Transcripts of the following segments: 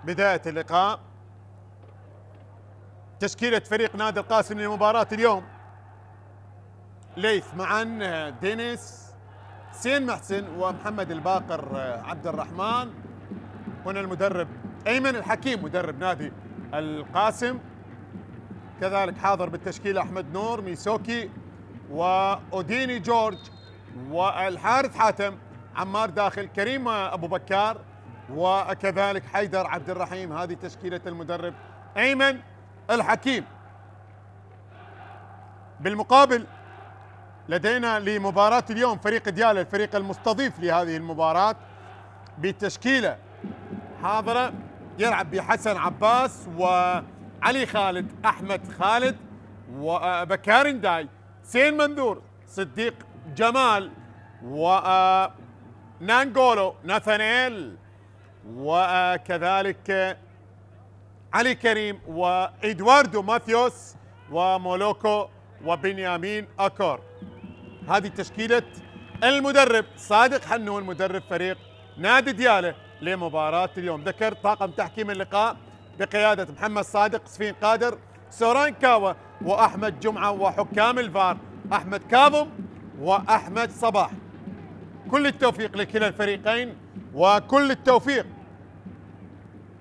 بداية اللقاء. تشكيلة فريق نادي القاسم لمباراة اليوم: ليث معا، دينيس، حسين محسن، ومحمد الباقر عبد الرحمن. هنا المدرب أيمن الحكيم مدرب نادي القاسم. كذلك حاضر بالتشكيلة أحمد نور، ميسوكي، وأوديني جورج، والحارث حاتم، عمار داخل، كريم أبو بكار، وكذلك حيدر عبد الرحيم. هذه تشكيلة المدرب أيمن الحكيم. بالمقابل لدينا لمباراة اليوم فريق ديالى، الفريق المستضيف لهذه المباراة، بتشكيلة حاضرة يلعب بحسن عباس وعلي خالد، أحمد خالد، وبكار نداي، سين منذور، صديق جمال، ونانجولو ناثانيل، وكذلك علي كريم، وإدواردو ماثيوس، ومولوكو، وبنيامين أكور. هذه تشكيلة المدرب صادق حنون مدرب فريق نادي ديالى لمباراة اليوم. ذكر طاقم تحكيم اللقاء بقيادة محمد صادق، صفين قادر، سوران كاوة، وأحمد جمعة، وحكام الفار أحمد كاظم وأحمد صباح. كل التوفيق لكلا الفريقين، وكل التوفيق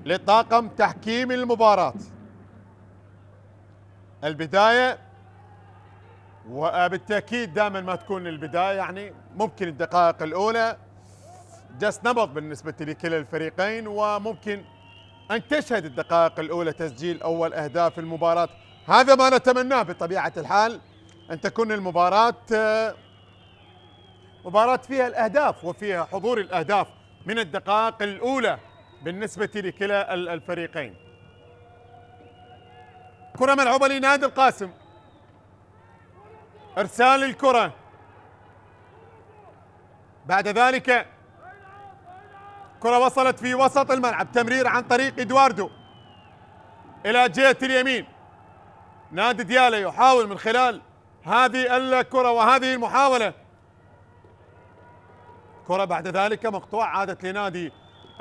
لطاقم تحكيم المباراة. البداية، وبالتأكيد دائما ما تكون البداية يعني ممكن الدقائق الأولى جس نبض بالنسبة لكلا الفريقين، وممكن أن تشهد الدقائق الأولى تسجيل أول أهداف المباراة. هذا ما نتمناه بطبيعة الحال، أن تكون المباراة مباراة فيها الأهداف وفيها حضور الأهداف من الدقائق الأولى بالنسبة لكلا الفريقين. كرة ملعوبة لنادي القاسم، إرسال الكرة، بعد ذلك كرة وصلت في وسط الملعب، تمرير عن طريق إدواردو إلى جهة اليمين. نادي ديالى يحاول من خلال هذه الكرة وهذه المحاولة، كرة بعد ذلك مقطوعة عادت لنادي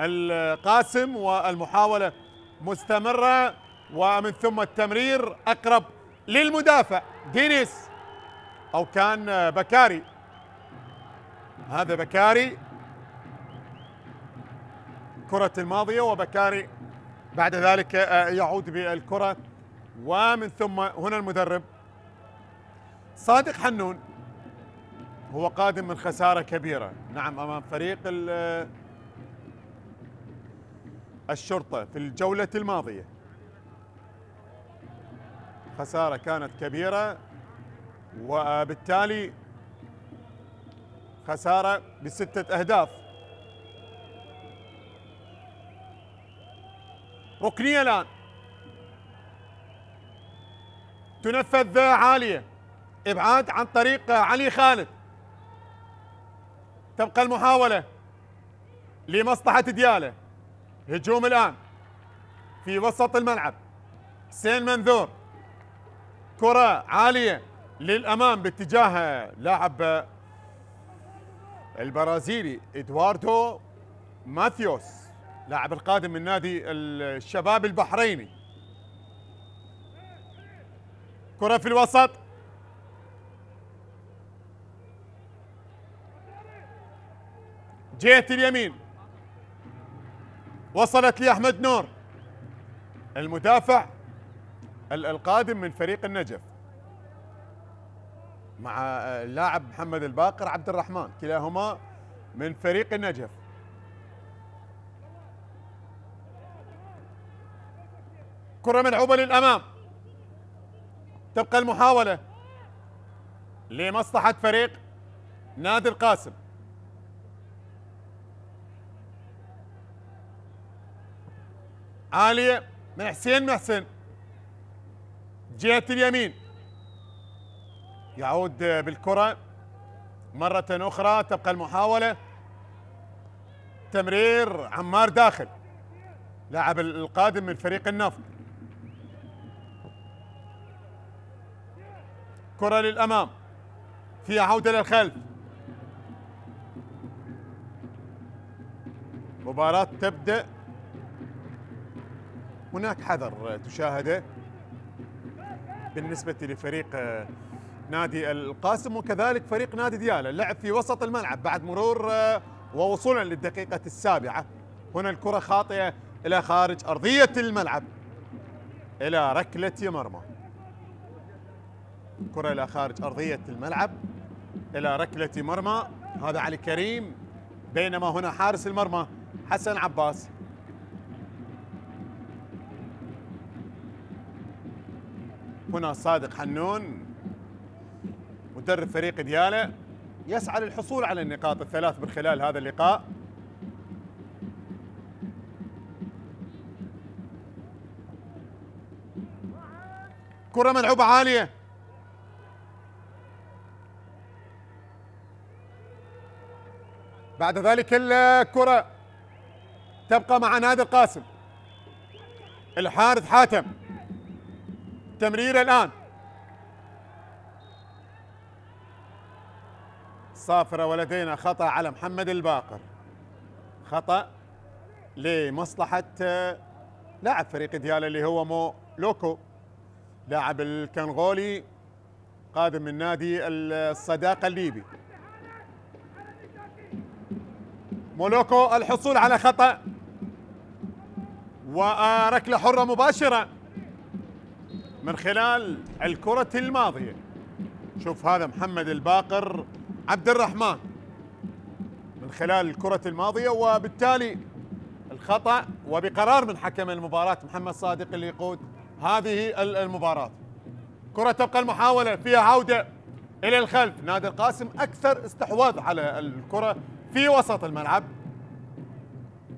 القاسم، والمحاولة مستمرة، ومن ثم التمرير أقرب للمدافع دينيس، أو كان بكاري، هذا بكاري، كرة الماضية، وبكاري بعد ذلك يعود بالكرة، ومن ثم هنا المدرب صادق حنون هو قادم من خسارة كبيرة، نعم، أمام فريق الشرطة في الجولة الماضية. خسارة كانت كبيرة، وبالتالي خسارة ب6 أهداف. ركنية الآن تنفذ عالية، إبعاد عن طريق علي خالد. تبقى المحاولة لمصلحة ديالى. هجوم الآن في وسط الملعب، حسين منذور، كرة عالية للأمام باتجاه لاعب البرازيلي إدواردو ماثيوس، لاعب القادم من نادي الشباب البحريني. كرة في الوسط، جهة اليمين، وصلت لأحمد نور المدافع القادم من فريق النجف، مع اللاعب محمد الباقر عبد الرحمن، كلاهما من فريق النجف. كرة ملعوبة للأمام، تبقى المحاولة لمصلحة فريق نادي القاسم. عالية من حسين محسن، جهة اليمين، يعود بالكرة مرة أخرى، تبقى المحاولة، تمرير عمار داخل، لاعب القادم من فريق النفط. كرة للأمام، فيها عودة للخلف. مباراة تبدأ هناك حذر تشاهده بالنسبة لفريق نادي القاسم وكذلك فريق نادي ديالى. اللعب في وسط الملعب بعد مرور ووصولا للدقيقة السابعة. هنا الكرة خاطئة إلى خارج أرضية الملعب إلى ركلة مرمى. كرة إلى خارج أرضية الملعب إلى ركلة مرمى. هذا علي كريم، بينما هنا حارس المرمى حسن عباس. هنا صادق حنون مدرب فريق ديالى يسعى للحصول على النقاط الثلاث من خلال هذا اللقاء. كرة ملعوبة عالية، بعد ذلك الكرة تبقى مع نادي القاسم. الحارث حاتم، تمرير الآن صافرة ولدينا خطأ على محمد الباقر، خطأ لمصلحة لاعب فريق ديالى اللي هو مولوكو، لاعب الكنغولي قادم من نادي الصداقة الليبي. مولوكو الحصول على خطأ وركلة حرة مباشرة من خلال الكرة الماضية. شوف هذا محمد الباقر عبد الرحمن من خلال الكرة الماضية، وبالتالي الخطأ وبقرار من حكم المباراة محمد صادق اللي يقود هذه المباراة. كرة تبقى المحاولة فيها عودة إلى الخلف. نادي القاسم أكثر استحواذ على الكرة في وسط الملعب،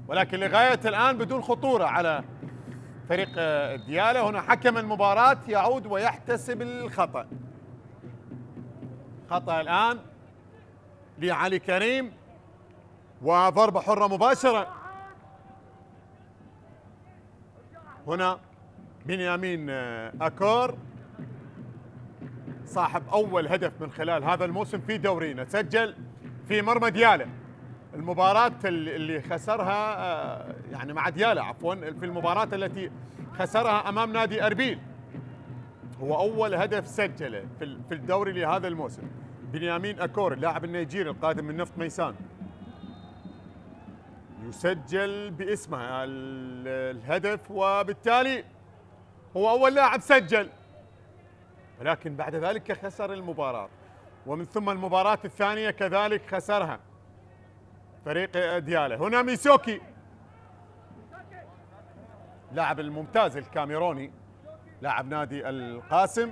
ولكن لغاية الآن بدون خطورة على فريق ديالى. هنا حكم المباراة يعود ويحتسب الخطأ. خطأ الآن لعلي كريم وضربة حرة مباشرة. هنا بنيامين أكور صاحب أول هدف من خلال هذا الموسم في دورينا، سجل في مرمى ديالى. المباراة اللي خسرها يعني مع ديالى عفوا، في المباراة التي خسرها أمام نادي أربيل، هو أول هدف سجله في الدوري لهذا الموسم. بنيامين أكور اللاعب النيجيري القادم من نفط ميسان يسجل باسمه الهدف، وبالتالي هو أول لاعب سجل، ولكن بعد ذلك خسر المباراة، ومن ثم المباراة الثانية كذلك خسرها فريق ديالى. هنا ميسوكي لاعب الممتاز الكاميروني لاعب نادي القاسم.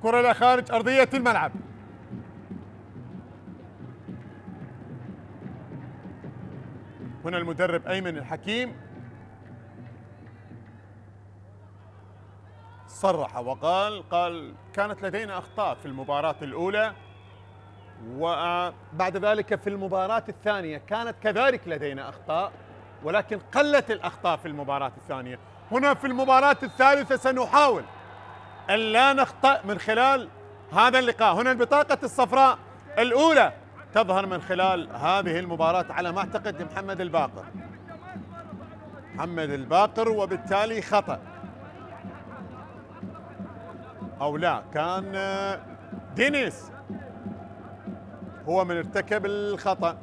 كرة إلى خارج أرضية الملعب. هنا المدرب أيمن الحكيم صرح وقال كانت لدينا أخطاء في المباراة الأولى، وبعد ذلك في المباراة الثانية كانت كذلك لدينا أخطاء، ولكن قلت الأخطاء في المباراة الثانية. هنا في المباراة الثالثة سنحاول أن لا نخطأ من خلال هذا اللقاء. هنا البطاقة الصفراء الأولى تظهر من خلال هذه المباراة على ما أعتقد محمد الباقر. محمد الباقر، وبالتالي خطأ أو لا، كان دينيس هو من ارتكب الخطأ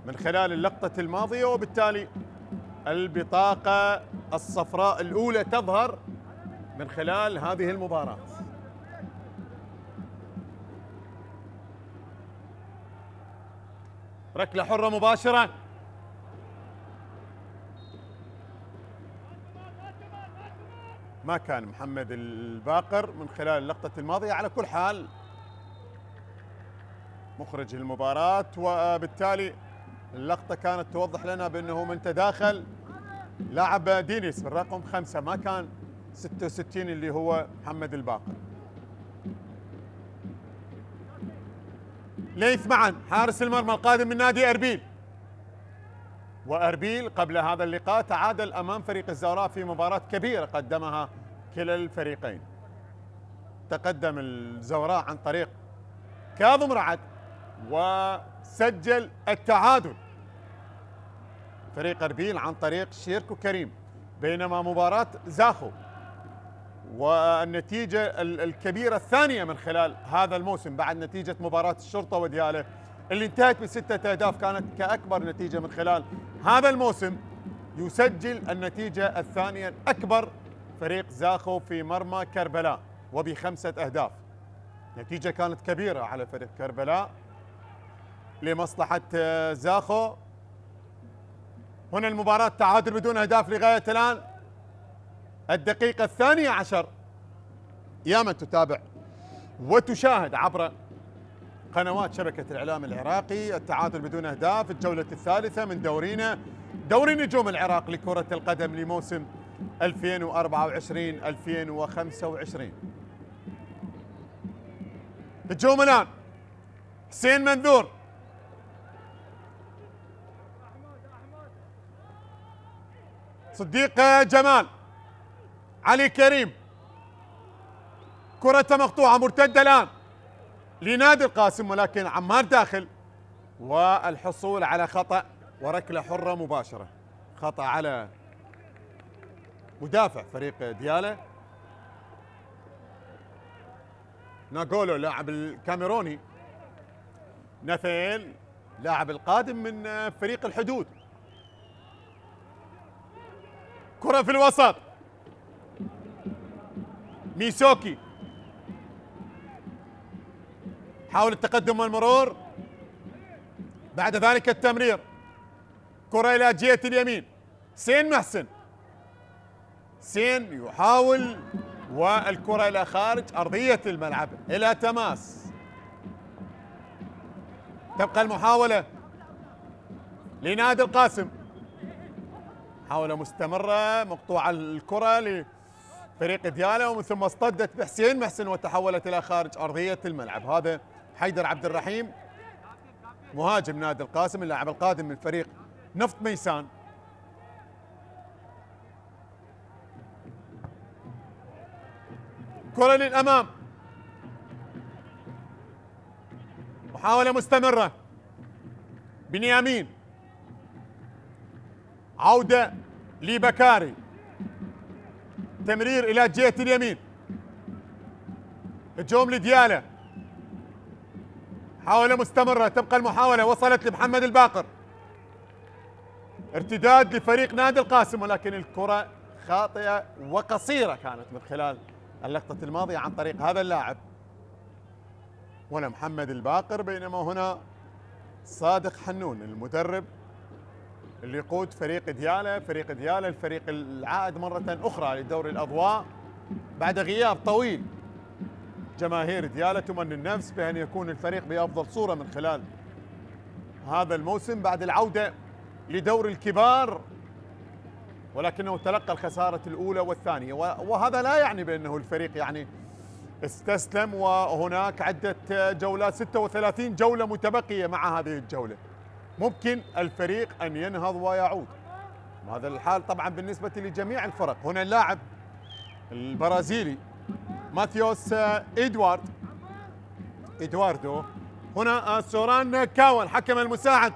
من خلال اللقطة الماضية، وبالتالي البطاقة الصفراء الأولى تظهر من خلال هذه المباراة. ركلة حرة مباشرة. ما كان محمد الباقر من خلال اللقطة الماضية. على كل حال مخرج المباراة، وبالتالي اللقطة كانت توضح لنا بأنه من تداخل لاعب دينيس بالرقم 5، ما كان 66 اللي هو محمد الباقر. ليث معا حارس المرمى القادم من نادي أربيل، وأربيل قبل هذا اللقاء تعادل أمام فريق الزوراء في مباراة كبيرة قدمها كلا الفريقين. تقدم الزوراء عن طريق كاظم رعد وسجل التعادل فريق أربيل عن طريق شيركو كريم. بينما مباراة زاخو والنتيجة الكبيرة الثانية من خلال هذا الموسم بعد نتيجة مباراة الشرطة وديالة اللي انتهت ب6 أهداف كانت كأكبر نتيجة من خلال هذا الموسم، يسجل النتيجة الثانية الأكبر فريق زاخو في مرمى كربلاء وب5 أهداف. نتيجة كانت كبيرة على فريق كربلاء لمصلحة زاخو. هنا المباراة تعادل بدون أهداف لغاية الآن. الدقيقة 12 يا من تتابع وتشاهد عبر قنوات شبكة الإعلام العراقي، التعادل بدون أهداف الجولة الثالثة من دورينا دوري نجوم العراق لكرة القدم لموسم 2024-2025. هجوم الآن حسين منذور، صديق جمال، علي كريم، كرة مقطوعة مرتدة الآن لنادي القاسم ولكن عمار داخل، والحصول على خطأ وركلة حرة مباشرة. خطأ على مدافع فريق ديالة ناغولو لاعب الكاميروني، نفيل لاعب القادم من فريق الحدود. كرة في الوسط ميسوكي حاول التقدم والمرور، بعد ذلك التمرير، كرة إلى جهة اليمين سين محسن، سين يحاول والكرة إلى خارج أرضية الملعب إلى تماس. تبقى المحاولة لنادي القاسم، محاولة مستمرة مقطوعة الكرة لفريق ديالة ومن ثم اصطدت بحسين محسن وتحولت إلى خارج أرضية الملعب. هذا حيدر عبد الرحيم مهاجم نادي القاسم اللاعب القادم من فريق نفط ميسان. كرة للأمام، محاولة مستمرة بنيامين، عودة لبكاري، تمرير إلى جهة اليمين، هجوم لديالة، محاولة مستمرة، تبقى المحاولة وصلت لمحمد الباقر، ارتداد لفريق نادي القاسم ولكن الكرة خاطئة وقصيرة كانت من خلال اللقطة الماضية عن طريق هذا اللاعب. هنا محمد الباقر، بينما هنا صادق حنون المدرب اللي يقود فريق ديالة. فريق ديالة الفريق العائد مرة أخرى لدوري الأضواء بعد غياب طويل. جماهير ديالة تمني النفس بأن يكون الفريق بأفضل صورة من خلال هذا الموسم بعد العودة لدور الكبار، ولكنه تلقى الخسارة الأولى والثانية، وهذا لا يعني بأنه الفريق يعني استسلم، وهناك عدة جولات 36 جولة متبقية مع هذه الجولة، ممكن الفريق أن ينهض ويعود. وهذا الحال طبعا بالنسبة لجميع الفرق. هنا اللاعب البرازيلي ماثيوس إدواردو، هنا سوران كاون حكم المساعد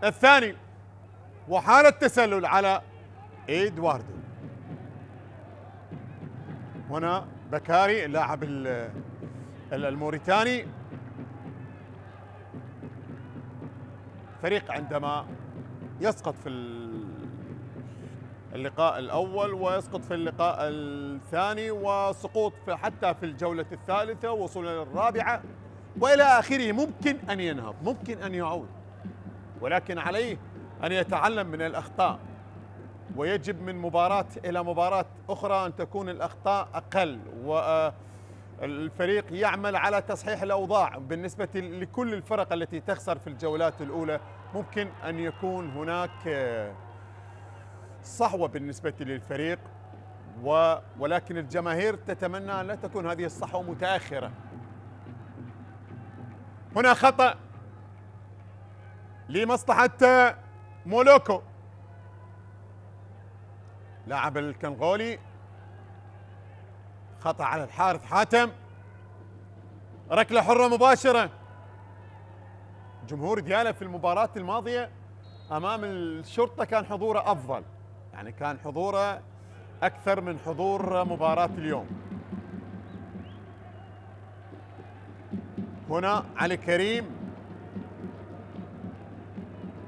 الثاني، وحالة تسلل على إدواردو. هنا بكاري اللاعب الموريتاني. فريق عندما يسقط في اللقاء الأول ويسقط في اللقاء الثاني وسقوط حتى في الجولة الثالثة وصولا للرابعة وإلى آخره، ممكن أن ينهض، ممكن أن يعود، ولكن عليه أن يتعلم من الأخطاء، ويجب من مباراة إلى مباراة أخرى أن تكون الأخطاء أقل، والفريق يعمل على تصحيح الأوضاع. بالنسبة لكل الفرق التي تخسر في الجولات الأولى ممكن أن يكون هناك صحوة بالنسبة للفريق، ولكن الجماهير تتمنى أن لا تكون هذه الصحوة متأخرة. هنا خطأ لمصلحة مولوكو، لاعب الكنغولي، خطأ على الحارث حاتم، ركلة حرة مباشرة جمهور دياله في المباراة الماضية أمام الشرطة كان حضوره أفضل، يعني كان حضوره أكثر من حضور مباراة اليوم. هنا علي كريم،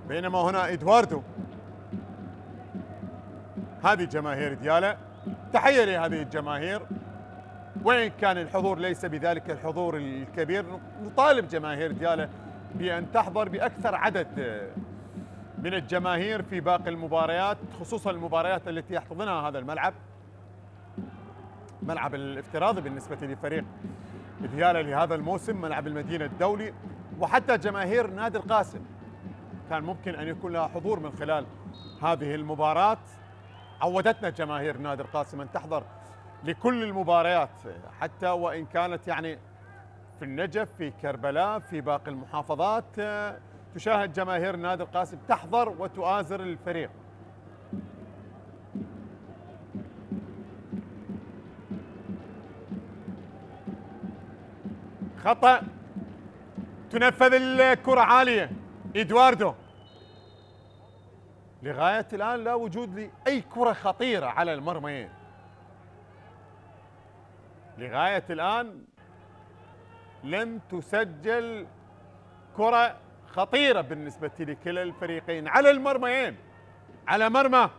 بينما هنا إدواردو. هذه جماهير دياله، تحية لهذه الجماهير، وإن كان الحضور ليس بذلك الحضور الكبير. نطالب جماهير دياله بأن تحضر بأكثر عدد من الجماهير في باقي المباريات، خصوصا المباريات التي يحتضنها هذا الملعب، ملعب الافتراضي بالنسبة لفريق دياله لهذا الموسم، ملعب المدينة الدولي. وحتى جماهير نادي القاسم كان ممكن أن يكون لها حضور من خلال هذه المباراة. عودتنا جماهير نادي القاسم أن تحضر لكل المباريات، حتى وإن كانت يعني في النجف، في كربلاء، في باقي المحافظات، تشاهد جماهير نادي القاسم تحضر وتؤازر الفريق. خطأ، تنفذ الكرة عالية. إدواردو، لغاية الآن لا وجود لأي كرة خطيرة على المرميين، لغاية الآن لم تسجل كرة خطيرة بالنسبة لكلا الفريقين على المرميين، على مرمى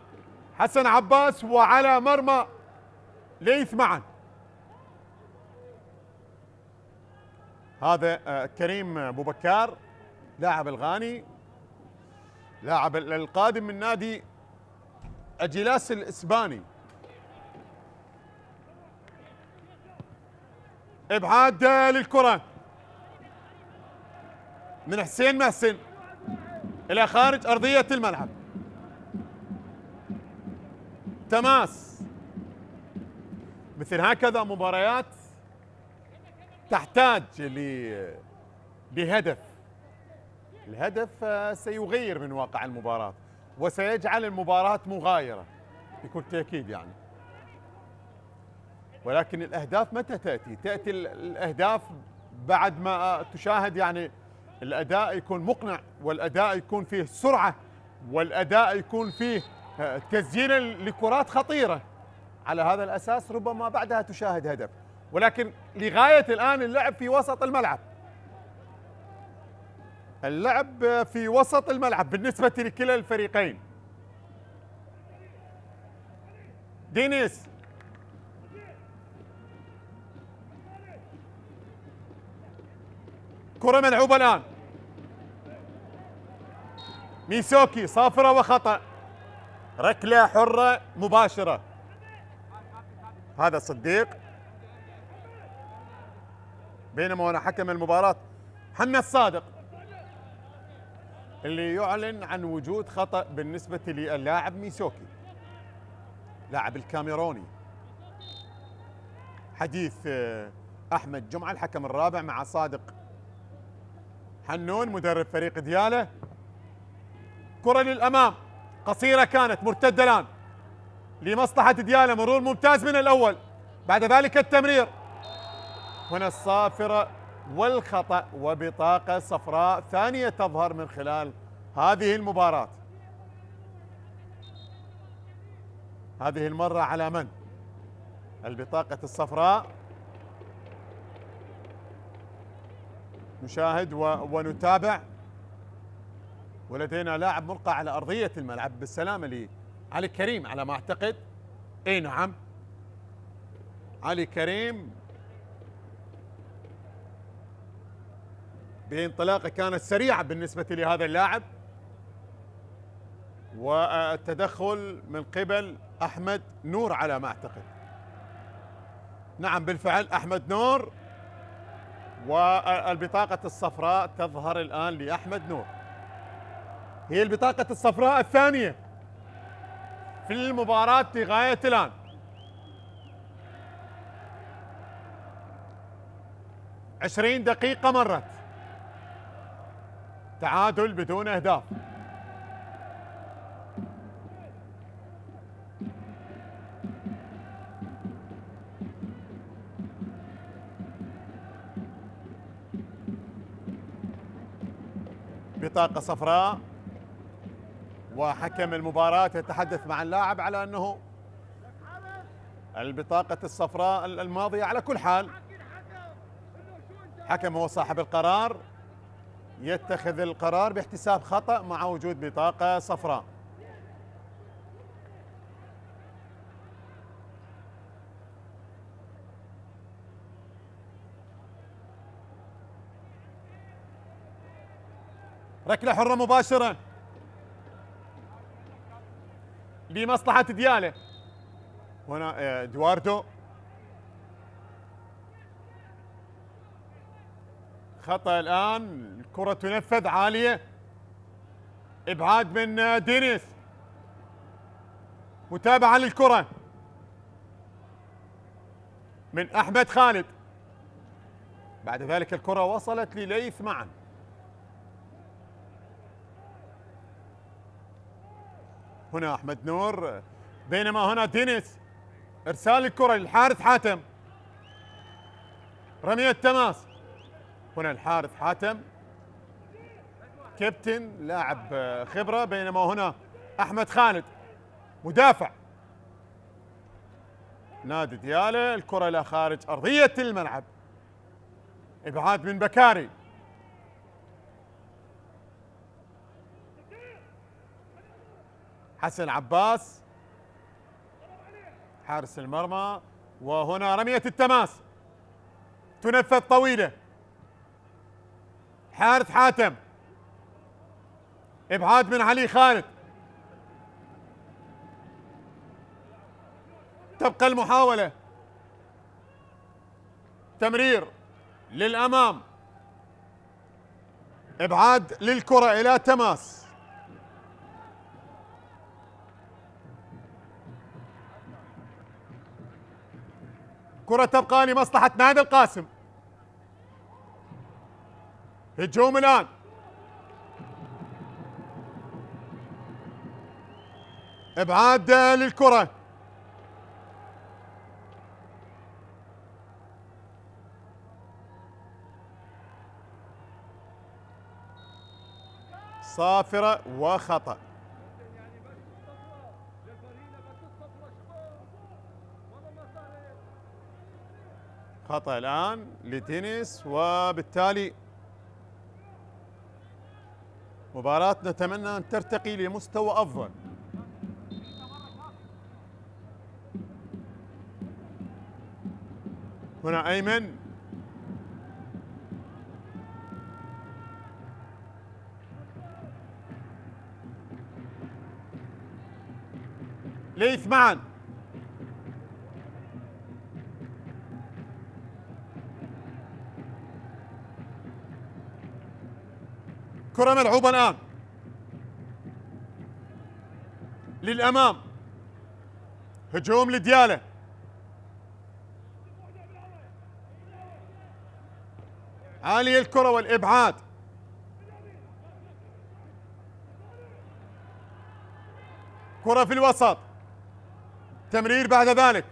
حسن عباس وعلى مرمى ليث معا. هذا كريم أبو بكار لاعب الغاني، لاعب القادم من نادي أجيلاس الإسباني. ابعاد للكرة من حسين محسن الى خارج ارضية الملعب. تماس. مثل هكذا مباريات تحتاج لهدف. الهدف سيغير من واقع المباراة وسيجعل المباراة مغايرة بكل تأكيد يعني. ولكن الأهداف متى تأتي؟ تأتي الأهداف بعد ما تشاهد يعني الأداء يكون مقنع، والأداء يكون فيه سرعة، والأداء يكون فيه تسجيل لكرات خطيرة. على هذا الأساس ربما بعدها تشاهد هدف، ولكن لغاية الآن اللعب في وسط الملعب، اللعب في وسط الملعب بالنسبة لكلا الفريقين. دينيس، كرة ملعوبة الآن. ميسوكي، صافرة وخطأ، ركلة حرة مباشرة. هذا صديق، بينما هنا حكم المباراة محمد صادق اللي يعلن عن وجود خطأ بالنسبة للاعب ميسوكي، لاعب الكاميروني. حديث أحمد جمعة الحكم الرابع مع صادق حنون مدرب فريق دياله. كرة للأمام قصيرة، كانت مرتدة الآن لمصلحة دياله، مرور ممتاز من الأول، بعد ذلك التمرير. هنا الصافرة والخطأ، وبطاقة صفراء ثانية تظهر من خلال هذه المباراة. هذه المرة على من؟ البطاقة الصفراء. نشاهد ونتابع، ولدينا لاعب ملقى على أرضية الملعب بالسلامة لعلي كريم على ما أعتقد. أي نعم، علي كريم بانطلاقة كانت سريعة بالنسبة لهذا اللاعب، والتدخل من قبل أحمد نور على ما أعتقد. نعم بالفعل أحمد نور، والبطاقة الصفراء تظهر الآن لأحمد نور، هي البطاقة الصفراء الثانية في المباراة لغاية الآن. عشرين دقيقة مرت، تعادل بدون أهداف. بطاقة صفراء، وحكم المباراة يتحدث مع اللاعب على أنه البطاقة الصفراء الماضية على كل حال. حكم هو صاحب القرار، يتخذ القرار باحتساب خطأ مع وجود بطاقة صفراء. ركلة حرة مباشرة لمصلحة ديالة. هنا ادواردو، خطأ الآن، الكرة تنفذ عالية، إبعاد من دينيس، متابعة للكرة من أحمد خالد، بعد ذلك الكرة وصلت لليث معا. هنا أحمد نور، بينما هنا دينيس، إرسال الكرة للحارث حاتم، رمية تماس. هنا الحارث حاتم كابتن لاعب خبرة، بينما هنا أحمد خالد مدافع نادي ديالة. الكرة إلى خارج أرضية الملعب، إبعاد من بكاري، حسن عباس حارس المرمى. وهنا رمية التماس تنفذ طويلة، حارث حاتم، إبعاد من علي خالد، تبقى المحاولة، تمرير للأمام، إبعاد للكرة إلى تماس. كرة تبقى لمصلحة نادي القاسم. هجوم الآن، إبعاد للكرة، صافرة وخطأ. خطأ الآن لتينيس، وبالتالي مباراة نتمنى أن ترتقي لمستوى أفضل. هنا أيمن، ليث معا، كرة ملعوبة الآن للأمام، هجوم لديالة، عالية الكرة والإبعاد، كرة في الوسط، تمرير بعد ذلك،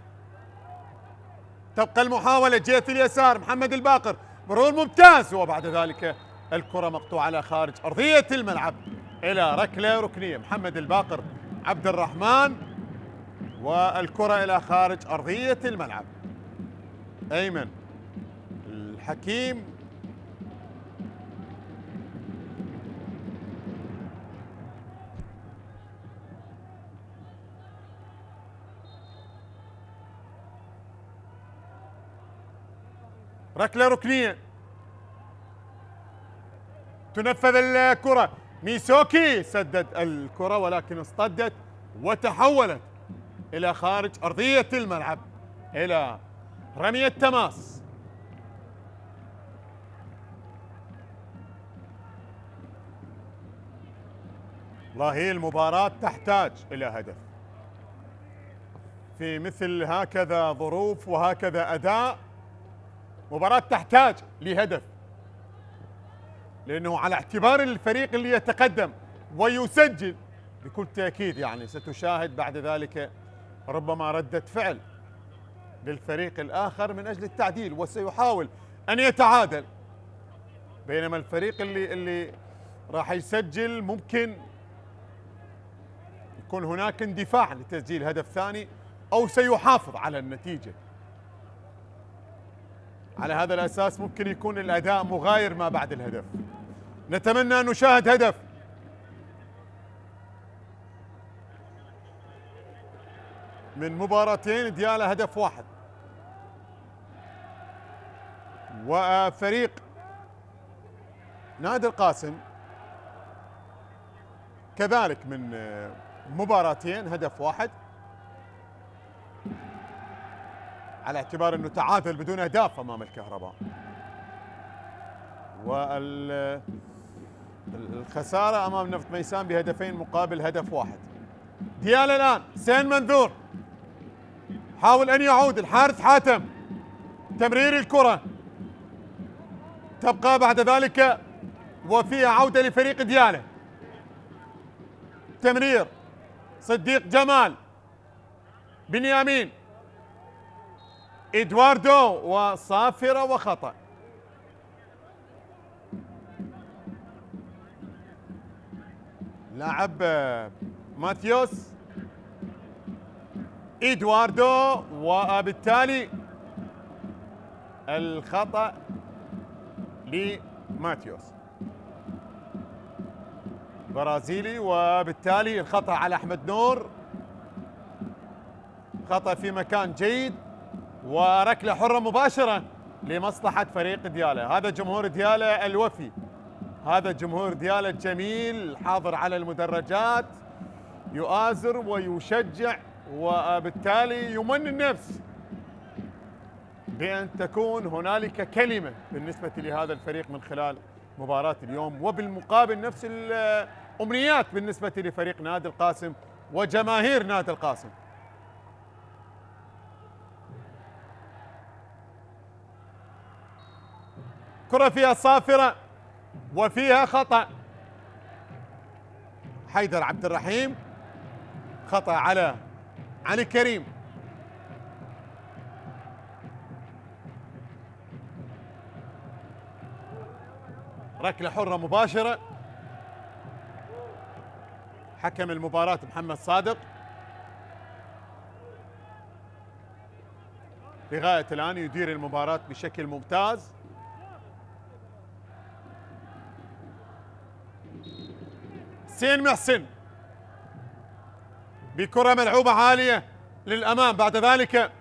تبقى المحاولة جهة اليسار، محمد الباقر مرور ممتاز، وبعد ذلك الكرة مقطوعة على خارج أرضية الملعب إلى ركلة ركنية. محمد الباقر عبد الرحمن، والكرة إلى خارج أرضية الملعب. أيمن الحكيم ركلة ركنية، تنفذ الكرة، ميسوكي سدد الكرة ولكن اصطدت وتحولت إلى خارج أرضية الملعب إلى رمية تماس. والله هي المباراة تحتاج إلى هدف في مثل هكذا ظروف وهكذا أداء. مباراة تحتاج لهدف، لأنه على اعتبار الفريق اللي يتقدم ويسجل بكل تأكيد يعني ستشاهد بعد ذلك ربما ردة فعل للفريق الآخر من أجل التعديل، وسيحاول أن يتعادل. بينما الفريق اللي راح يسجل، ممكن يكون هناك اندفاع لتسجيل هدف ثاني أو سيحافظ على النتيجة. على هذا الأساس ممكن يكون الأداء مغاير ما بعد الهدف. نتمنى أن نشاهد هدف. من مباراتين ديالا هدف واحد، وفريق نادي القاسم كذلك من مباراتين هدف واحد، على اعتبار انه تعادل بدون اهداف امام الكهرباء. والخساره امام نفط ميسان بهدفين مقابل هدف واحد. ديالا الان سين منذور حاول ان يعود، الحارس حاتم تمرير الكره، تبقى بعد ذلك وفيها عوده لفريق ديالا. تمرير صديق جمال، بنيامين، إدواردو، وصافرة وخطأ. لاعب ماثيوس، إدواردو، وبالتالي الخطأ لماثيوس برازيلي، وبالتالي الخطأ على أحمد نور، خطأ في مكان جيد، وركلة حرة مباشرة لمصلحة فريق ديالا. هذا جمهور ديالا الوفي، هذا جمهور ديالا الجميل، حاضر على المدرجات يؤازر ويشجع، وبالتالي يمن النفس بأن تكون هنالك كلمة بالنسبة لهذا الفريق من خلال مباراة اليوم، وبالمقابل نفس الأمنيات بالنسبة لفريق نادي القاسم وجماهير نادي القاسم. كرة فيها صافرة وفيها خطأ. حيدر عبد الرحيم، خطأ على علي كريم. ركلة حرة مباشرة. حكم المباراة محمد صادق لغاية الآن يدير المباراة بشكل ممتاز. سين محسن بكرة ملعوبة عالية للأمام، بعد ذلك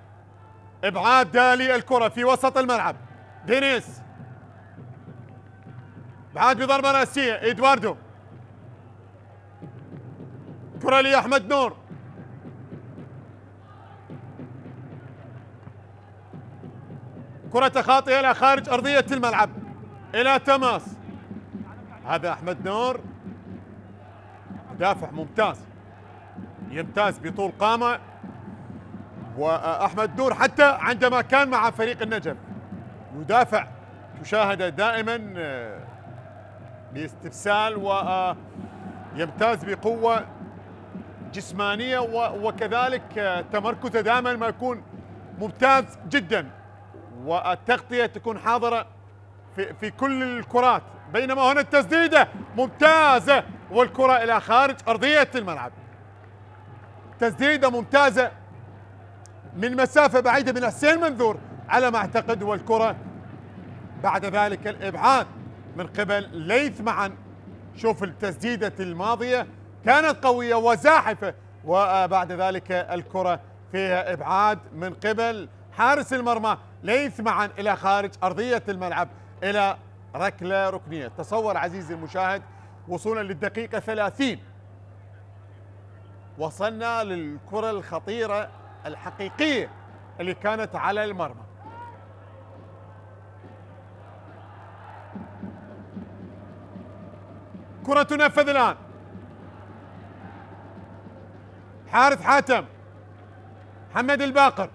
إبعاد دالي الكرة في وسط الملعب. دينيس بعد بضربة رأسية. إدواردو، كرة لأحمد نور، كرة خاطئة إلى خارج أرضية الملعب إلى تماس. هذا أحمد نور مدافع ممتاز، يمتاز بطول قامة. وأحمد نور حتى عندما كان مع فريق النجم يدافع، تشاهد دائما باستبسال، ويمتاز بقوة جسمانية، وكذلك تمركزه دائما ما يكون ممتاز جدا، والتغطية تكون حاضرة في كل الكرات. بينما هنا التسديدة ممتازة والكرة إلى خارج أرضية الملعب. تسديدة ممتازة من مسافة بعيدة من حسين منذور على ما أعتقد، والكرة بعد ذلك الإبعاد من قبل ليث معا. شوف التسديدة الماضية كانت قوية وزاحفة، وبعد ذلك الكرة فيها إبعاد من قبل حارس المرمى ليث معا إلى خارج أرضية الملعب إلى ركلة ركنية. تصور عزيزي المشاهد، وصولا للدقيقة 30 وصلنا للكرة الخطيرة الحقيقية اللي كانت على المرمى. كرة تنفذ الآن. حارث حاتم، محمد الباقر،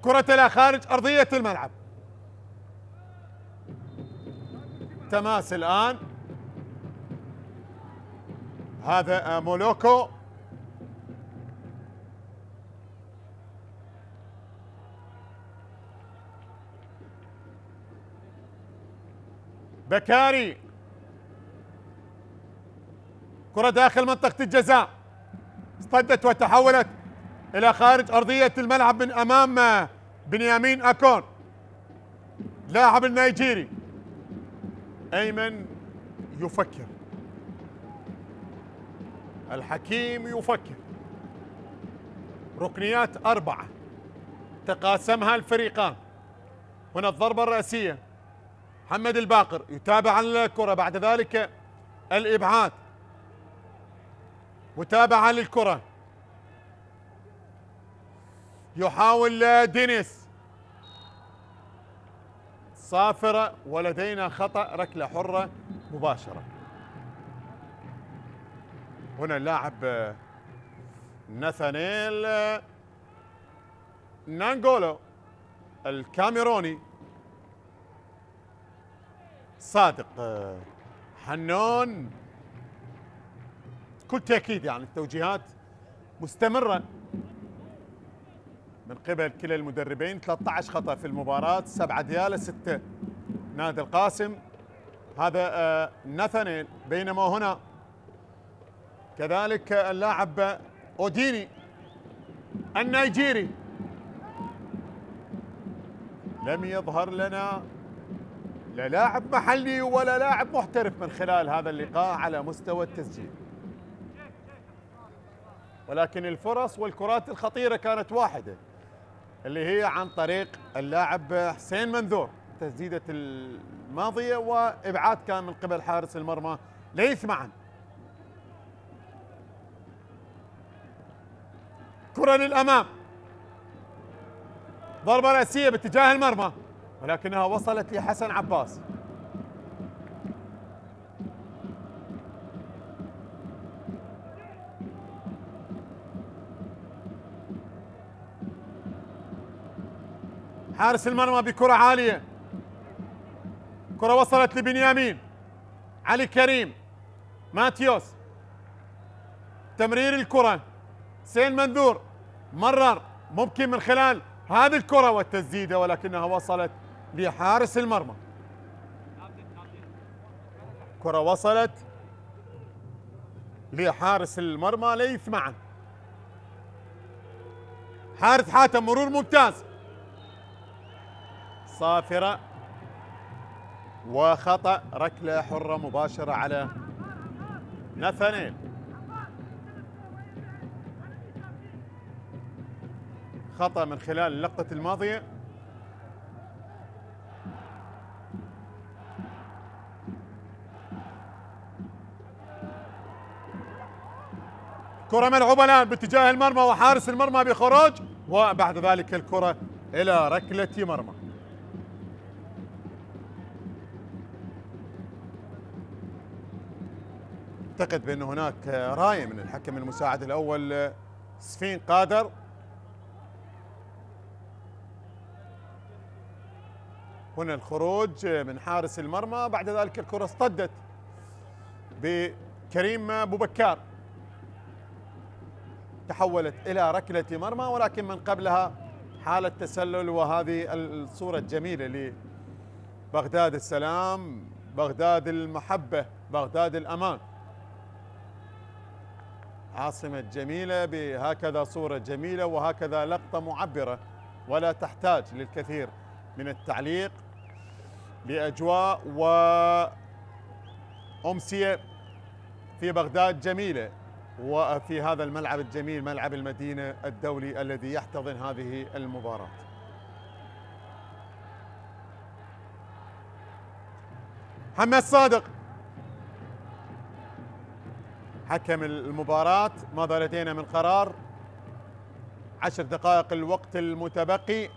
كرة إلى خارج أرضية الملعب. تماس الآن. هذا مولوكو، بكاري، كرة داخل منطقة الجزاء، اصطدت وتحولت إلى خارج أرضية الملعب من أمام بنيامين أكون لاعب النيجيري. أيمن يفكر، الحكيم يفكر. ركنيات 4 تقاسمها الفريقان. هنا الضربة الرأسية، محمد الباقر يتابع الكرة، بعد ذلك الإبعاد، متابعة للكرة، يحاول دينيس، صافرة، ولدينا خطأ، ركلة حرة مباشرة. هنا اللاعب ناثانيل نانغولو الكاميروني. صادق حنون، بكل تأكيد يعني التوجيهات مستمرة من قبل كلا المدربين. 13 خطأ في المباراة، 7 ديالة، 6 نادي القاسم. هذا ناثانيل. بينما هنا كذلك اللاعب أوديني النيجيري لم يظهر لنا لا لاعب محلي ولا لاعب محترف من خلال هذا اللقاء على مستوى التسجيل، ولكن الفرص والكرات الخطيرة كانت واحدة، اللي هي عن طريق اللاعب حسين منذور، تسديدة الماضية وإبعاد كان من قبل حارس المرمى ليث معا. كرة للأمام، ضربة رأسية باتجاه المرمى، ولكنها وصلت لحسن عباس. حارس المرمى بكرة عالية، كرة وصلت لبنيامين، علي كريم، ماتيوس، تمرير الكرة، حسين منذور مرر، ممكن من خلال هذه الكرة والتسديدة، ولكنها وصلت لحارس المرمى. كرة وصلت لحارس المرمى ليث معا. حارث حاتم، مرور ممتاز، صافرة وخطأ، ركلة حرة مباشرة على ناثانيل. خطأ من خلال اللقطة الماضية. كرة ملعوبة الآن باتجاه المرمى وحارس المرمى بخروج، وبعد ذلك الكرة إلى ركلة مرمى. أعتقد بأن هناك راية من الحكم المساعد الأول سفين قادر. هنا الخروج من حارس المرمى، بعد ذلك الكرة اصطدت بكريم أبو بكار، تحولت إلى ركلة مرمى، ولكن من قبلها حالة تسلل. وهذه الصورة الجميلة لبغداد السلام، بغداد المحبة، بغداد الأمان، عاصمة جميلة بهكذا صورة جميلة وهكذا لقطة معبرة، ولا تحتاج للكثير من التعليق، لأجواء وأمسية في بغداد جميلة، وفي هذا الملعب الجميل، ملعب المدينة الدولي الذي يحتضن هذه المباراة. محمد صادق حكم المباراة. ماذا لدينا من قرار؟ 10 دقائق الوقت المتبقي.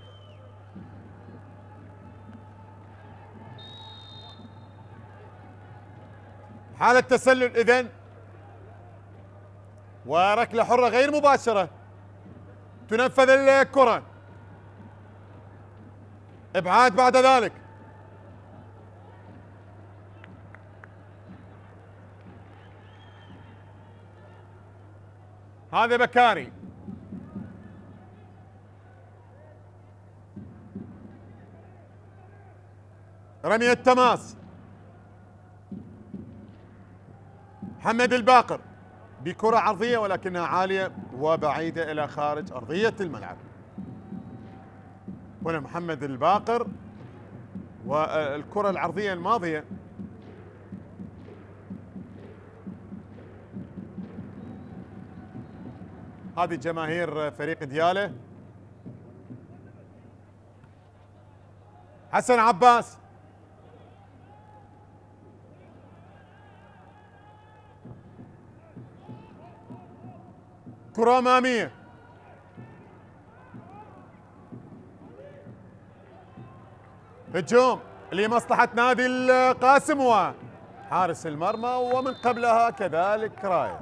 حالة تسلل إذن، وركلة حرة غير مباشرة، تنفذ الكرة، إبعاد بعد ذلك. هذا بكاري، رمية تماس، محمد الباقر بكرة عرضية ولكنها عالية وبعيدة إلى خارج أرضية الملعب. هنا محمد الباقر والكرة العرضية الماضية هذه جماهير فريق دياله. حسن عباس كرة أمامية هجوم لمصلحة نادي القاسم وحارس المرمى ومن قبلها كذلك راية.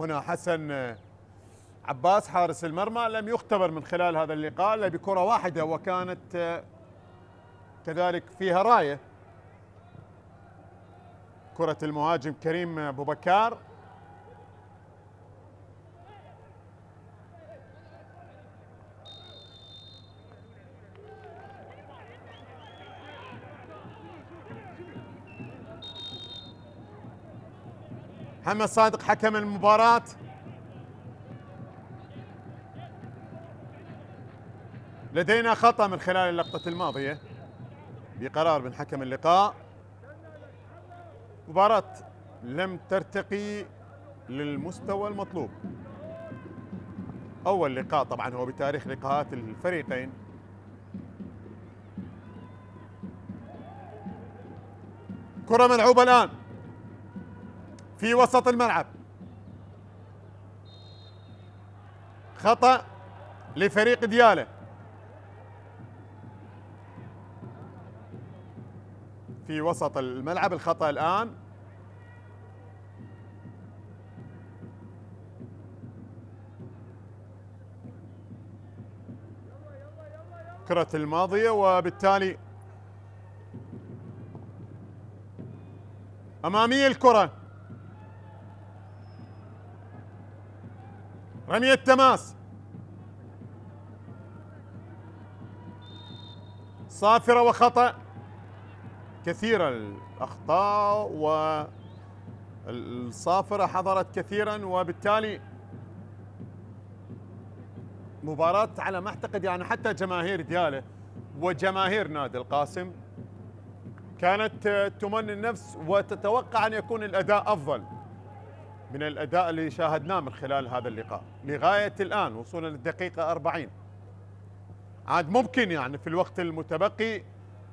هنا حسن عباس حارس المرمى لم يختبر من خلال هذا اللقاء الا بكرة واحدة وكانت كذلك فيها راية، كرة المهاجم كريم أبو بكار. محمد صادق حكم المباراة. لدينا خطأ من خلال اللقطة الماضية بقرار من حكم اللقاء. مباراة لم ترتقي للمستوى المطلوب. أول لقاء طبعا هو بتاريخ لقاءات الفريقين. كرة ملعوبة الآن في وسط الملعب، خطأ لفريق دياله. في وسط الملعب الخطأ الآن. كرة الماضية وبالتالي أمامية الكرة، رمية تماس صافرة وخطأ. كثيرة الأخطاء والصافرة حضرت كثيرا وبالتالي مباراة على ما أعتقد يعني حتى جماهير دياله وجماهير نادي القاسم كانت تمني النفس وتتوقع أن يكون الأداء أفضل من الأداء اللي شاهدناه من خلال هذا اللقاء لغاية الآن وصولا للدقيقة 40. عاد ممكن يعني في الوقت المتبقي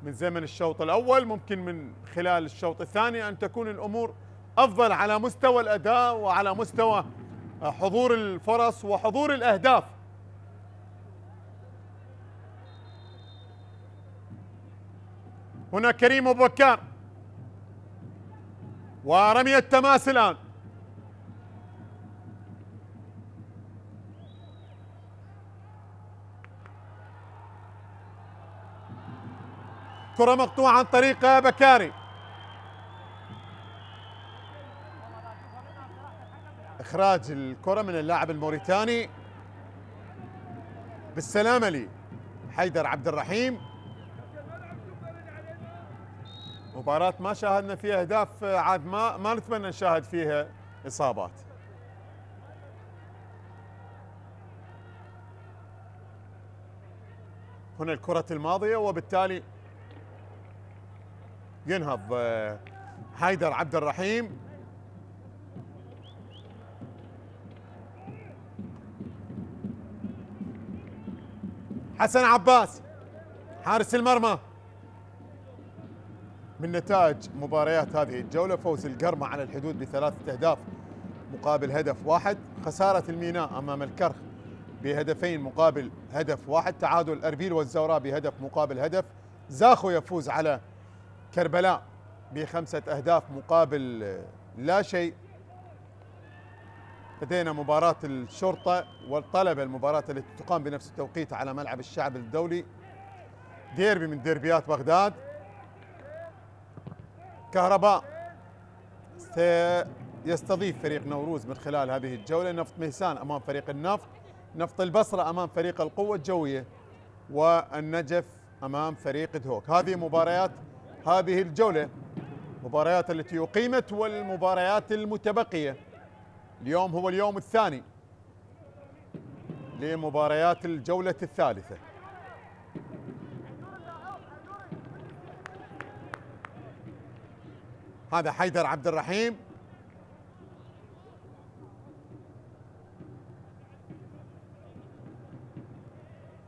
من زمن الشوط الأول ممكن من خلال الشوط الثاني أن تكون الأمور أفضل على مستوى الأداء وعلى مستوى حضور الفرص وحضور الأهداف. هنا كريم أبو بكار ورمية تماس الآن. كرة مقطوعة عن طريق بكاري. إخراج الكرة من اللاعب الموريتاني. بالسلامة لي حيدر عبد الرحيم. مباراة ما شاهدنا فيها أهداف، عاد ما نتمنى نشاهد فيها إصابات. هنا الكرة الماضية وبالتالي ينهض حيدر عبد الرحيم. حسن عباس حارس المرمى. من نتائج مباريات هذه الجولة فوز القرمة على الحدود ب3 أهداف مقابل هدف واحد، خسارة الميناء أمام الكرخ بهدفين مقابل هدف واحد، تعادل أربيل والزوراء بهدف مقابل هدف، زاخو يفوز على كربلاء ب5 أهداف مقابل لا شيء. لدينا مباراة الشرطة والطلبة، المباراة التي تقام بنفس التوقيت على ملعب الشعب الدولي، ديربي من ديربيات بغداد. كهرباء يستضيف فريق نوروز من خلال هذه الجولة نفط مهسان أمام فريق النفط، نفط البصرة أمام فريق القوة الجوية، والنجف أمام فريق دهوك. هذه مباريات هذه الجولة، مباريات التي أقيمت والمباريات المتبقية. اليوم هو اليوم الثاني لمباريات الجولة الثالثة. هذا حيدر عبد الرحيم،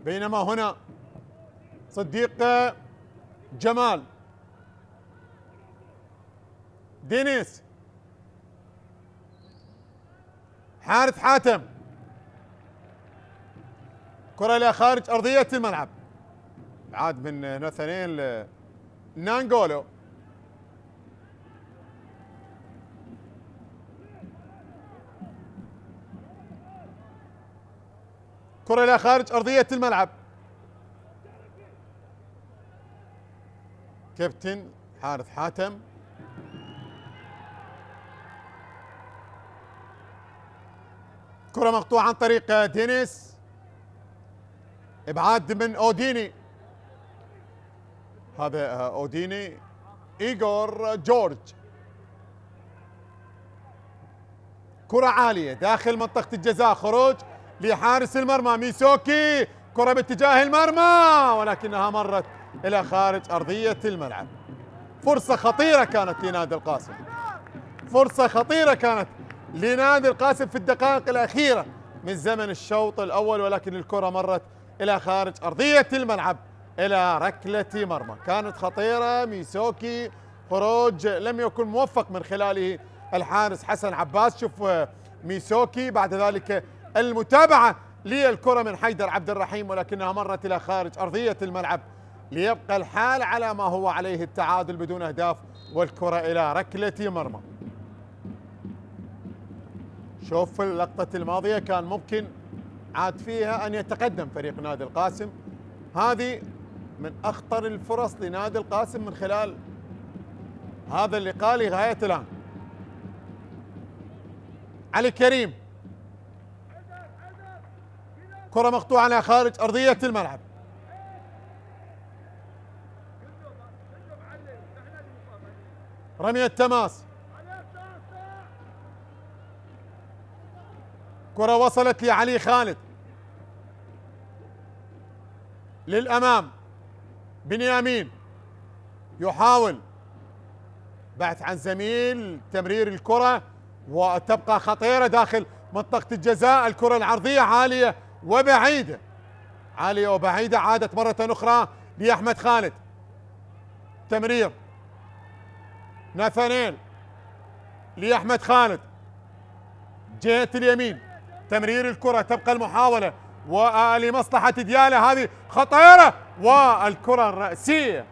بينما هنا صديق جمال، دينيس، حارث حاتم، كرة إلى خارج أرضية الملعب، عاد من ناثانيل نانجولو، كرة إلى خارج أرضية الملعب، كابتن حارث حاتم، كرة مقطوعة عن طريق دينيس، ابعاد من اوديني، هذا اوديني، ايغور جورج، كرة عالية داخل منطقة الجزاء، خروج لحارس المرمى ميسوكي، كرة باتجاه المرمى ولكنها مرت الى خارج ارضية الملعب. فرصة خطيرة كانت لنادي القاسم، فرصة خطيرة كانت لنادي القاسم في الدقائق الأخيرة من زمن الشوط الأول، ولكن الكرة مرت إلى خارج أرضية الملعب إلى ركلة مرمى. كانت خطيرة، ميسوكي خروج لم يكن موفق من خلاله الحارس حسن عباس. شوف ميسوكي بعد ذلك المتابعة للكرة من حيدر عبد الرحيم ولكنها مرت إلى خارج أرضية الملعب ليبقى الحال على ما هو عليه، التعادل بدون أهداف والكرة إلى ركلة مرمى. شوف اللقطة الماضية كان ممكن عاد فيها أن يتقدم فريق نادي القاسم، هذه من أخطر الفرص لنادي القاسم من خلال هذا اللقاء لغاية الآن. علي كريم، كرة مقطوعة على خارج أرضية الملعب، رمية تماس، كرة وصلت لعلي خالد، للأمام بنيامين يحاول بحث عن زميل، تمرير الكرة وتبقى خطيرة داخل منطقة الجزاء، الكرة العرضية عالية وبعيدة، عالية وبعيدة، عادت مرة أخرى لأحمد خالد، تمرير ناثانيل لأحمد خالد جهة اليمين، تمرير الكرة، تبقى المحاولة ولمصلحة ديالة، هذه خطيرة والكرة الرأسية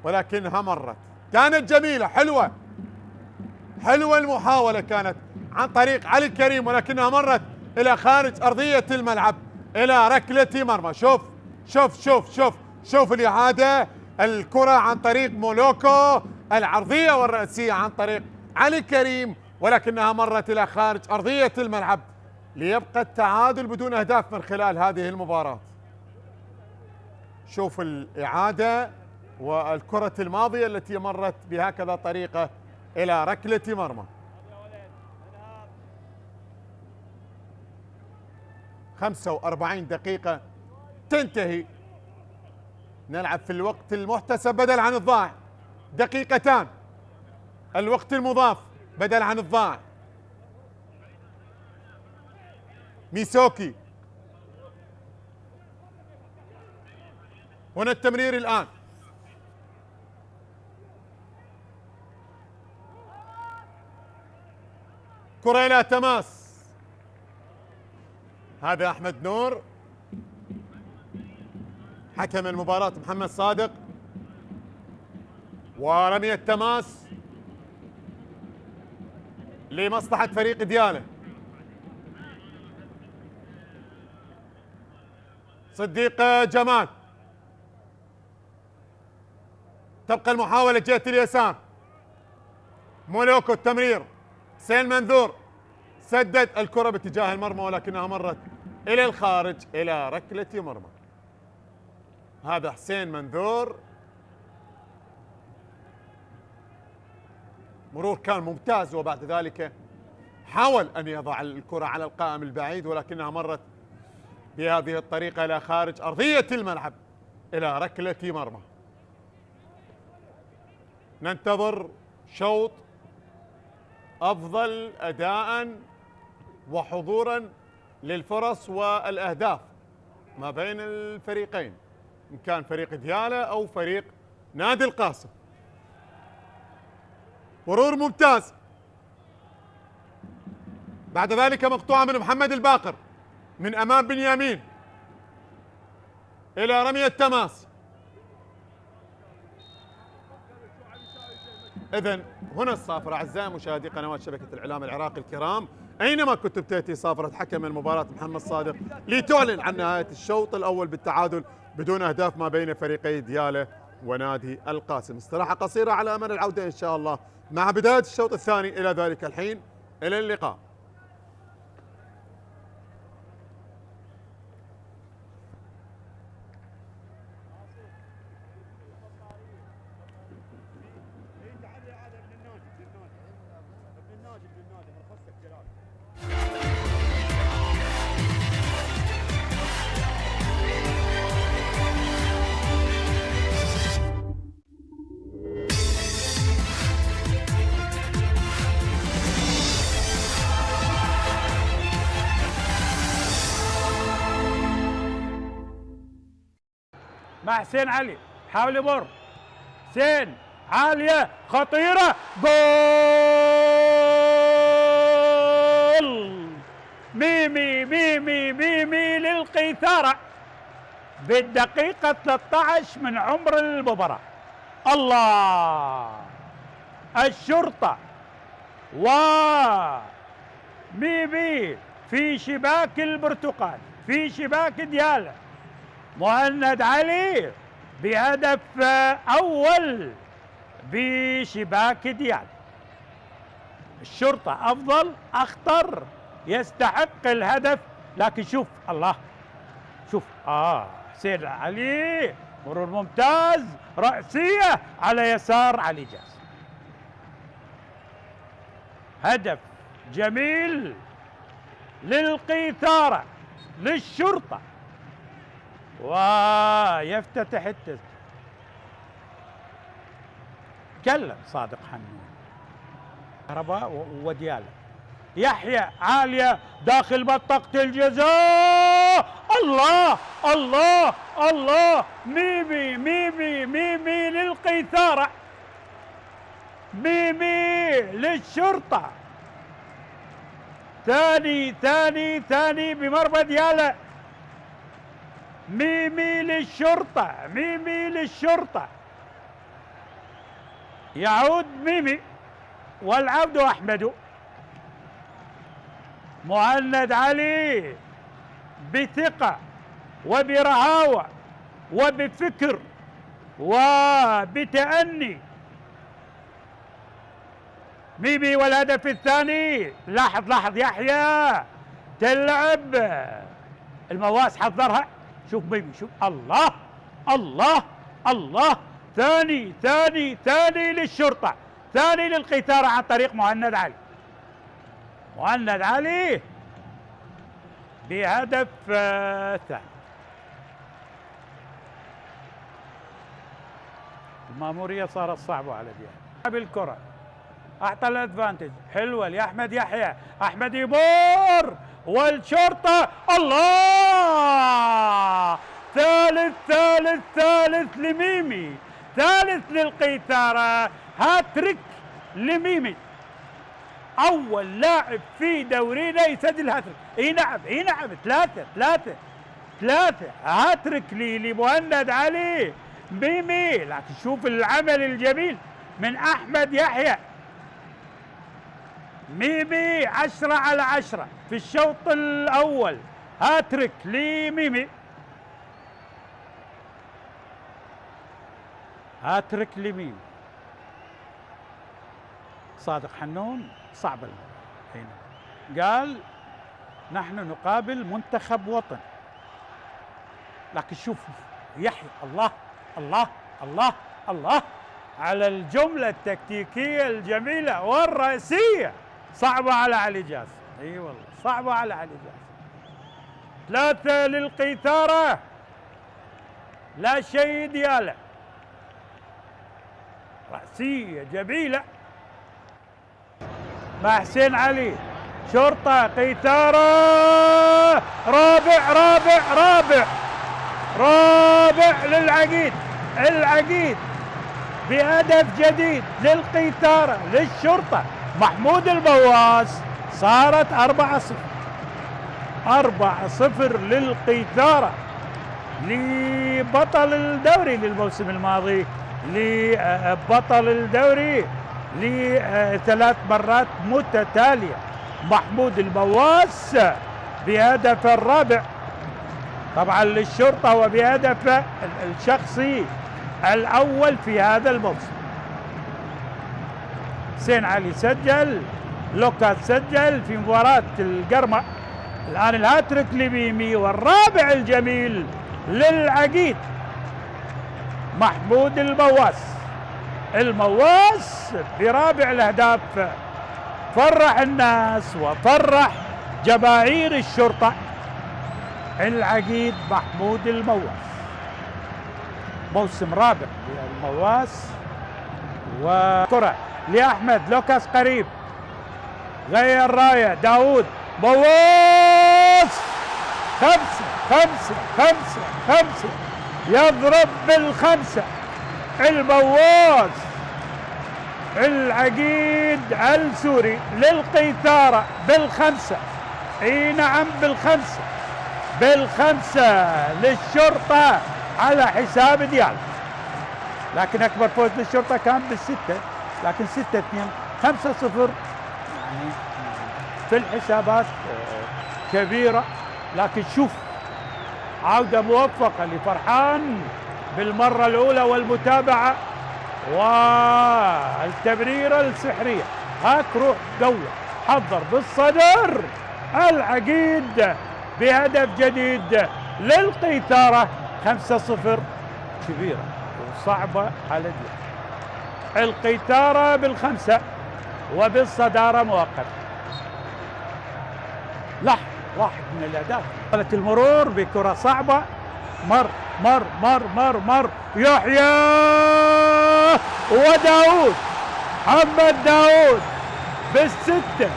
ولكنها مرت، كانت جميلة حلوة، حلوة المحاولة كانت عن طريق علي الكريم ولكنها مرت إلى خارج أرضية الملعب إلى ركلة مرمى. شوف شوف شوف شوف شوف الإعادة، الكرة عن طريق مولوكو، العرضية والرأسية عن طريق علي الكريم ولكنها مرت إلى خارج أرضية الملعب ليبقى التعادل بدون أهداف من خلال هذه المباراة. شوف الإعادة والكرة الماضية التي مرت بهكذا طريقة إلى ركلة مرمى. 45 دقيقة تنتهي، نلعب في الوقت المحتسب بدل عن الضائع، دقيقتان الوقت المضاف بدل عن الضائع. ميسوكي، هنا التمرير الآن، كرة إلى تماس، هذا أحمد نور حكم المباراة محمد صادق، ورمية تماس لمصلحة فريق ديالة. صديق جمال، تبقى المحاولة جهة اليسار، مولوكو التمرير، حسين منذور سدد الكرة باتجاه المرمى ولكنها مرت إلى الخارج إلى ركلة مرمى. هذا حسين منذور، مرور كان ممتاز، وبعد ذلك حاول أن يضع الكرة على القائم البعيد ولكنها مرت بهذه الطريقة إلى خارج أرضية الملعب إلى ركلة مرمى. ننتظر شوط أفضل أداء وحضورا للفرص والأهداف ما بين الفريقين، إن كان فريق ديالى أو فريق نادي القاسم. مرور ممتاز، بعد ذلك مقطوعة من محمد الباقر من أمام بنيامين إلى رمي التماس. إذن هنا الصافرة. أعزائي مشاهدي قنوات شبكة الإعلام العراقي الكرام، أينما كنتم تأتي صافرة حكم المباراة محمد صادق لتعلن عن نهاية الشوط الأول بالتعادل بدون أهداف ما بين فريقي ديالى ونادي القاسم. استراحة قصيرة على أمل العودة إن شاء الله مع بداية الشوط الثاني. إلى ذلك الحين إلى اللقاء. مع حسين علي، حاول يمر حسين، عالية خطيرة، جول! ميمي ميمي ميمي للقيثارة بالدقيقة 13 من عمر المباراة. الله! الشرطة وميمي في شباك البرتقال، في شباك ديالى. مهند علي بهدف أول بشباك ديالى. الشرطة أفضل، أخطر، يستحق الهدف، لكن شوف الله، شوف حسين علي، مرور ممتاز، رأسية على يسار علي جاسم. هدف جميل للقيثارة، للشرطة، ويفتتح التسجيل. تكلم صادق حنون، كهرباء وديالى. يحيى عالية داخل منطقة الجزاء، الله الله الله! ميمي ميمي ميمي للقيثارة، ميمي للشرطة. ثاني بمرمى ديالى. ميمي للشرطة، ميمي للشرطة. يعود ميمي والعود أحمد. مهند علي بثقة وبرهاوة وبفكر وبتأني. ميمي والهدف الثاني. لاحظ يحيى تلعب المواس، حضرها. شوف ميمي، شوف الله الله الله! ثاني للشرطة، ثاني للقيثارة عن طريق مهند علي. مهند علي بهدف ثاني. المامورية صارت صعبة على ديالى. بالكرة أعطى الأدفانتج، حلوة لأحمد يحيى، أحمد يمر والشرطة. الله! ثالث لميمي، ثالث للقيثارة، هاتريك لميمي. أول لاعب في دورينا يسجل هاتريك. اي نعم، ثلاثة هاتريك لمهند علي. ميمي، لكن شوف العمل الجميل من أحمد يحيى. ميمي 10/10 في الشوط الأول، هاتريك لميمي، هاتريك لميمي. صادق حنون صعب هنا قال نحن نقابل منتخب وطن، لكن شوف يحيى الله الله الله الله على الجملة التكتيكية الجميلة والرئيسية. صعبة على علي جاسم، اي والله صعبة على علي جاسم. 3 للقيثارة، لا شيء ديالة، رأسية جميلة مع حسين علي. شرطة قيثارة، رابع رابع رابع رابع للعقيد. العقيد بهدف جديد للقيثارة للشرطة محمود البواس. صارت 4-0 4-0 للقيثارة، لبطل الدوري للموسم الماضي، لبطل الدوري ل3 مرات متتالية محمود البواس بهدف الرابع طبعا للشرطة، وبهدف الشخصي الأول في هذا الموسم. حسين علي سجل، لوكاس سجل في مباراة القرمة. الآن الهاتريك لميمي، والرابع الجميل للعقيد محمود البواس. المواس برابع الأهداف فرح الناس وفرح جماهير الشرطة. العقيد محمود المواس، موسم رابع للمواس. وكرة لأحمد لوكاس قريب، غير راية داود بواس. 5 يضرب بال5 البواس. العقيد السوري للقيثارة بال5. اي نعم بال5 للشرطة على حساب ديال. لكن اكبر فوز للشرطة كان بال6، لكن 6-2 5-0 يعني في الحسابات كبيرة. لكن شوف عودة موفقة لفرحان بالمرة الأولى والمتابعة والتمريرة السحرية. هاك روح دولة حضر بالصدر. العقيد بهدف جديد للقيثارة. 5-0 كبيرة وصعبة على ديال. القيثارة بال5 وبالصدارة مؤقتا. لحظة واحد من الأهداف قالت المرور بكرة صعبة. مر مر مر مر مر يحيى وداود، محمد داود بالستة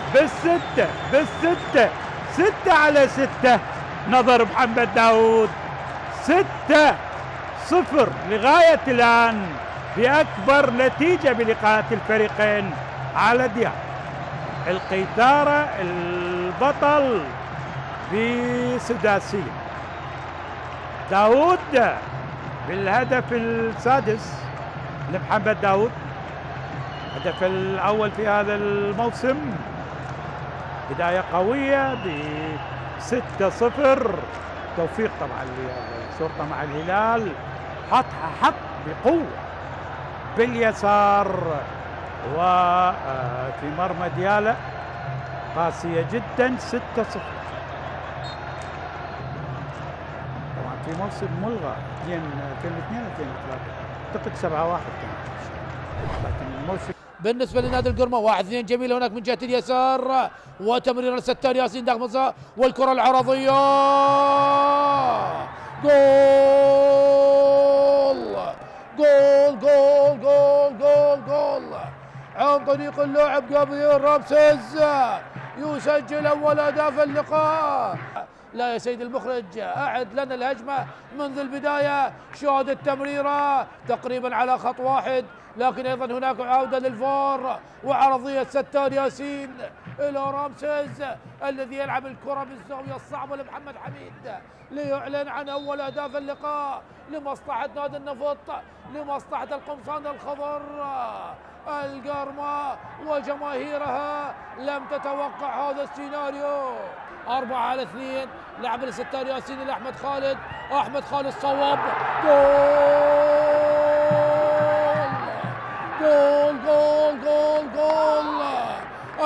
6-6 نظر محمد داود. 6-0 لغاية الآن بأكبر نتيجة بلقاءات الفريقين على ديال. القيثارة البطل بسداسية. داود بالهدف السادس لمحمد داود، الهدف الأول في هذا الموسم. بداية قوية ب6-0. توفيق طبعا للشرطة مع الهلال، حط بقوة باليسار وفي مرمى دياله قاسية جدا. 6-0 طبعا في موسم ملغى 2002 اعتقد 7-1 كان، لكن الموسم بالنسبة لنادي القرمة 1-2 جميلة هناك من جهة اليسار، وتمرير الستار ياسين داخل منطقة، والكرة العرضية جول عن طريق اللاعب جابرييل رامسيس، يسجل أول أهداف اللقاء. لا يا سيد المخرج، أعد لنا الهجمة منذ البداية. شاهد التمريرة تقريبا على خط واحد، لكن أيضا هناك عودة للفار وعرضية ستار ياسين إلى رامسيس الذي يلعب الكرة بالزاوية الصعبة لمحمد حميد ليعلن عن أول أهداف اللقاء لمصلحة نادي النفط، لمصلحة القمصان الخضر. القرمة وجماهيرها لم تتوقع هذا السيناريو. 4-2 لعب الستار ياسين إلى أحمد خالد. أحمد خالد صوب. جول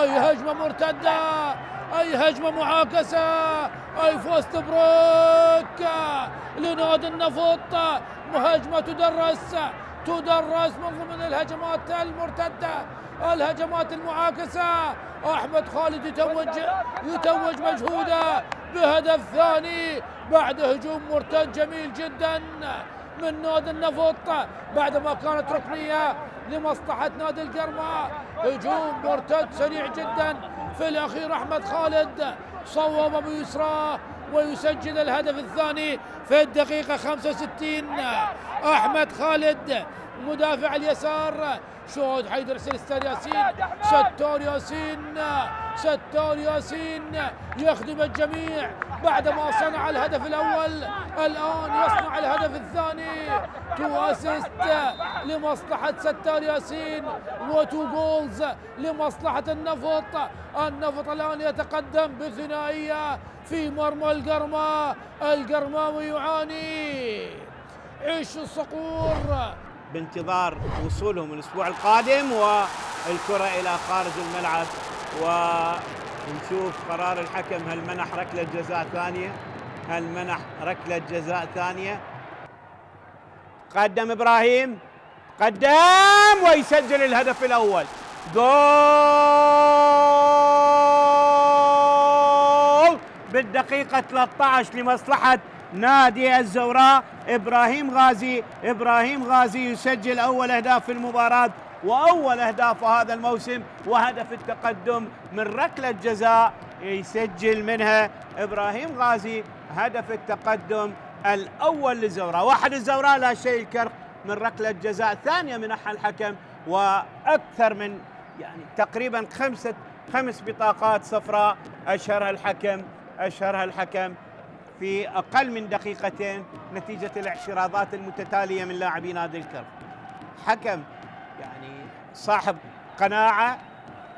أي هجمة مرتدة، أي هجمة معاكسة، أي فوست بروك لنادي النفط. مهاجمة تدرس من ضمن الهجمات المرتدة، الهجمات المعاكسة. أحمد خالد يتوج مجهوده بهدف ثاني بعد هجوم مرتد جميل جدا من نادي النفط بعدما كانت ركنية لمصلحة نادي القرماء. هجوم مرتد سريع جدا في الأخير، أحمد خالد صوب بيسراه ويسجل الهدف الثاني في الدقيقة 65. أحمد خالد مدافع اليسار، شوط حيدر ستار ياسين، ستار ياسين يخدم الجميع بعدما صنع الهدف الأول، الآن يصنع الهدف الثاني. 2 أسيست لمصلحة ستار ياسين و2 جولز لمصلحة النفط. النفط الآن يتقدم بثنائية في مرمى القرماء، القرماوي يعاني عيش الصقور بانتظار وصولهم الأسبوع القادم والكرة إلى خارج الملعب، ونشوف قرار الحكم. هل منح ركلة جزاء ثانية؟ قدم إبراهيم، ويسجل الهدف الأول. جول بالدقيقة 13 لمصلحة نادي الزوراء. إبراهيم غازي يسجل أول أهداف في المباراة وأول أهداف هذا الموسم، وهدف التقدم من ركلة جزاء يسجل منها إبراهيم غازي هدف التقدم الأول للزوراء. 1 الزوراء لا شيء الكرخ من ركلة جزاء ثانية منحها الحكم، وأكثر من تقريبا 5 بطاقات صفراء أشهرها الحكم في أقل من دقيقتين نتيجة الاعتراضات المتتالية من لاعبي نادي الكرخ. حكم صاحب قناعة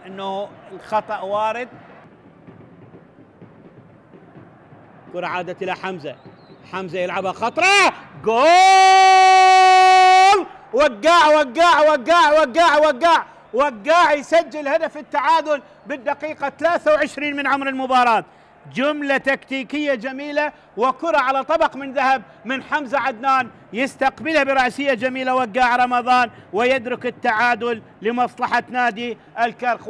أنه الخطأ وارد. كرة عادت إلى حمزة يلعبها خطرة، جول! وقاع يسجل هدف التعادل بالدقيقة 23 من عمر المباراة. جملة تكتيكية جميلة، وكرة على طبق من ذهب من حمزة عدنان يستقبلها برأسية جميلة وقاع رمضان ويدرك التعادل لمصلحة نادي الكرخ.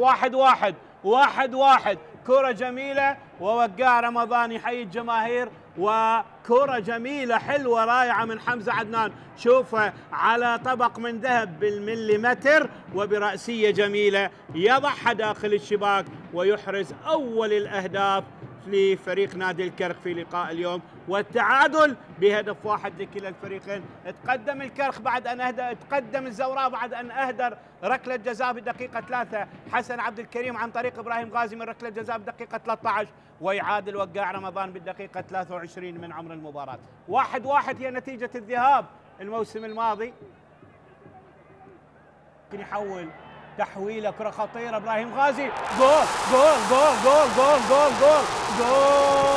1-1 كرة جميلة، ووقاع رمضان يحيي الجماهير، وكرة جميلة حلوة رائعة من حمزة عدنان، شوفها على طبق من ذهب بالمليمتر وبرأسية جميلة يضعها داخل الشباك ويحرز أول الأهداف لفريق نادي الكرخ في لقاء اليوم، والتعادل بهدف 1 لكلا الفريقين. تقدم الكرخ بعد أن تقدم الزوراء بعد أن أهدر ركلة جزاء بالدقيقة 3 حسن عبد الكريم عن طريق إبراهيم غازي من ركلة جزاء بالدقيقة 13، ويعادل وقاع رمضان بالدقيقة 23 من عمر المباراة. 1-1 هي نتيجة الذهاب الموسم الماضي. يحول تحويله، كرة خطيرة، إبراهيم غازي، جول جول جول جول جول جول جول جول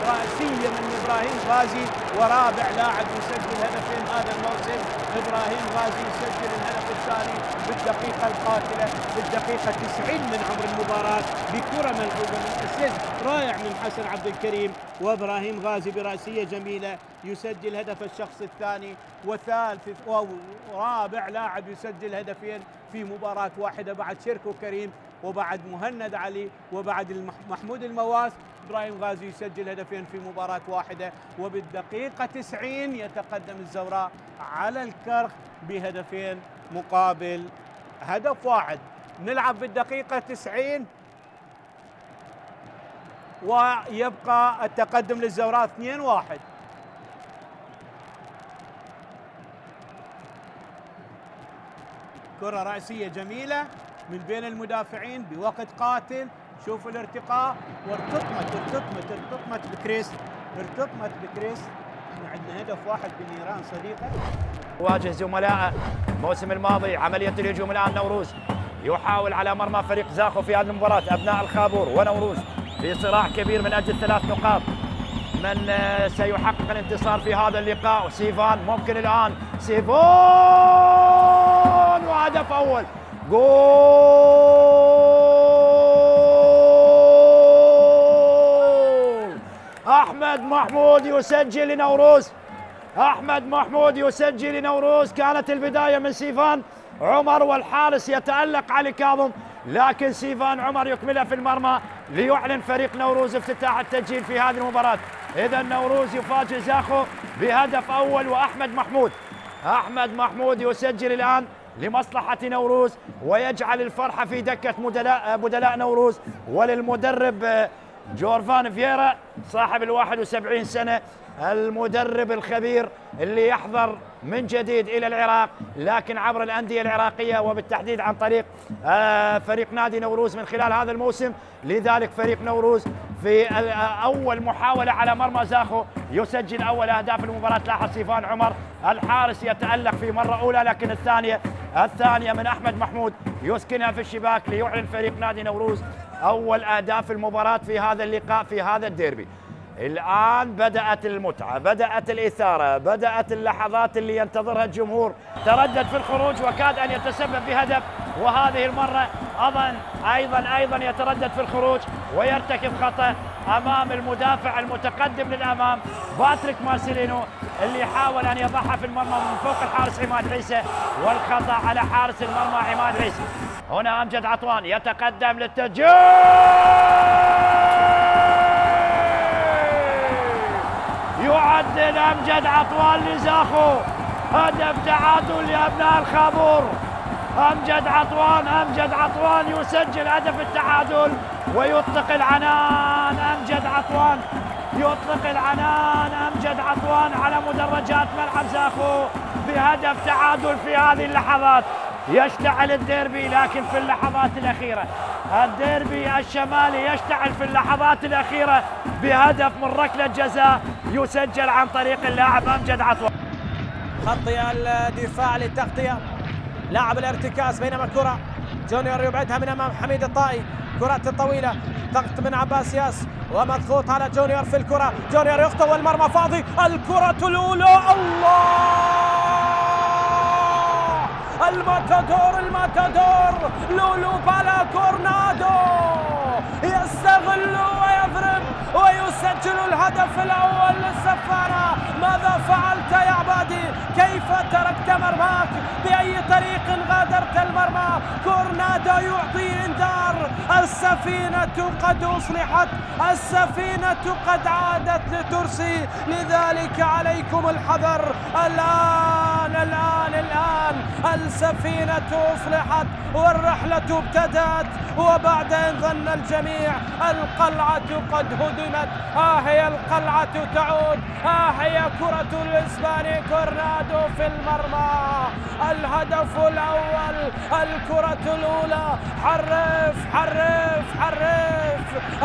رأسية من إبراهيم غازي، ورابع لاعب يسجل هدفين هذا الموسم. إبراهيم غازي يسجل الهدف الثاني بالدقيقة القاتلة بالدقيقة 90 من عمر المباراة بكرة ملعوبة من أسيست رائع من حسن عبد الكريم، وإبراهيم غازي برأسية جميلة يسجل هدف الشخص الثاني، ورابع لاعب يسجل هدفين في مباراة واحدة بعد شركو كريم وبعد مهند علي وبعد محمود المواس. إبراهيم غازي يسجل هدفين في مباراة واحدة، وبالدقيقة 90 يتقدم الزوراء على الكرخ بهدفين مقابل هدف واحد. نلعب بالدقيقة 90 ويبقى التقدم للزوراء 2-1. كرة رأسية جميلة من بين المدافعين بوقت قاتل، شوفوا الارتقاء وارتطمت بكريس. احنا عندنا هدف واحد بالنيران صديقه. واجه زملائه الموسم الماضي. عملية الهجوم الآن نوروز يحاول على مرمى فريق زاخو في هذه المباراة. أبناء الخابور ونوروز في صراع كبير من أجل 3 نقاط. من سيحقق الانتصار في هذا اللقاء؟ سيفان ممكن الآن، سيفان وهدف أول جول. أحمد محمود يسجل لنوروز، أحمد محمود يسجل لنوروز. كانت البداية من سيفان عمر والحارس يتألق علي كاظم، لكن سيفان عمر يكملها في المرمى ليعلن فريق نوروز افتتاح التسجيل في هذه المباراة. إذا نوروز يفاجئ زاخو بهدف أول، وأحمد محمود يسجل الآن لمصلحة نوروز ويجعل الفرحة في دكة بدلاء نوروز. وللمدرب جورفان فييرا صاحب 71 سنة، المدرب الخبير اللي يحضر من جديد إلى العراق لكن عبر الأندية العراقية وبالتحديد عن طريق فريق نادي نوروز من خلال هذا الموسم. لذلك فريق نوروز في أول محاولة على مرمى زاخو يسجل أول أهداف المباراة. لاحظ سيفان عمر الحارس يتألق في مرة أولى، لكن الثانية من أحمد محمود يسكنها في الشباك ليعلن فريق نادي نوروز أول أهداف المباراة في هذا اللقاء في هذا الديربي. الآن بدأت المتعة، بدأت الإثارة، بدأت اللحظات اللي ينتظرها الجمهور. تردد في الخروج وكاد أن يتسبب بهدف، وهذه المرة أيضا يتردد في الخروج ويرتكب خطأ أمام المدافع المتقدم للأمام باتريك مارسيلينو اللي حاول أن يضعها في المرمى من فوق الحارس عماد عيسى، والخطأ على حارس المرمى عماد عيسى. هنا أمجد عطوان يتقدم للتسجيل، يعدل أمجد عطوان لزاخو هدف تعادل لأبناء الخابور. أمجد عطوان يسجل هدف التعادل ويطلق العنان. أمجد عطوان على مدرجات ملعب زاخو بهدف تعادل في هذه اللحظات. يشتعل الديربي لكن في اللحظات الأخيرة، الديربي الشمالي يشتعل في اللحظات الأخيرة بهدف من ركلة جزاء يسجل عن طريق اللاعب أمجد عطوان. خطي الدفاع للتغطية، لاعب الارتكاز، بينما الكرة جونيور يبعدها من أمام حميد الطائي. كرة طويلة، ضغط من عباس ياس ومضغوط على جونيور في الكرة، جونيور يخطو والمرمى فاضي. الكرة الأولى، الله! الماتادور لولو بالا كورنادو يستغل ويضرب ويسجل الهدف الأول للسفارة. ماذا فعلت يا عبادي؟ كيف تركت مرماك؟ بأي طريق غادرت المرمى؟ كورنادو يعطي إنذار. السفينة قد أصلحت، السفينة قد عادت لترسي، لذلك عليكم الحذر. الآن السفينة أصلحت والرحلة ابتدأت، وبعد أن ظن الجميع القلعة قد هدمت، هي القلعة تعود، هي كرة الإسباني كورنادو في المرمى. الهدف الأول، الكرة الأولى، حرف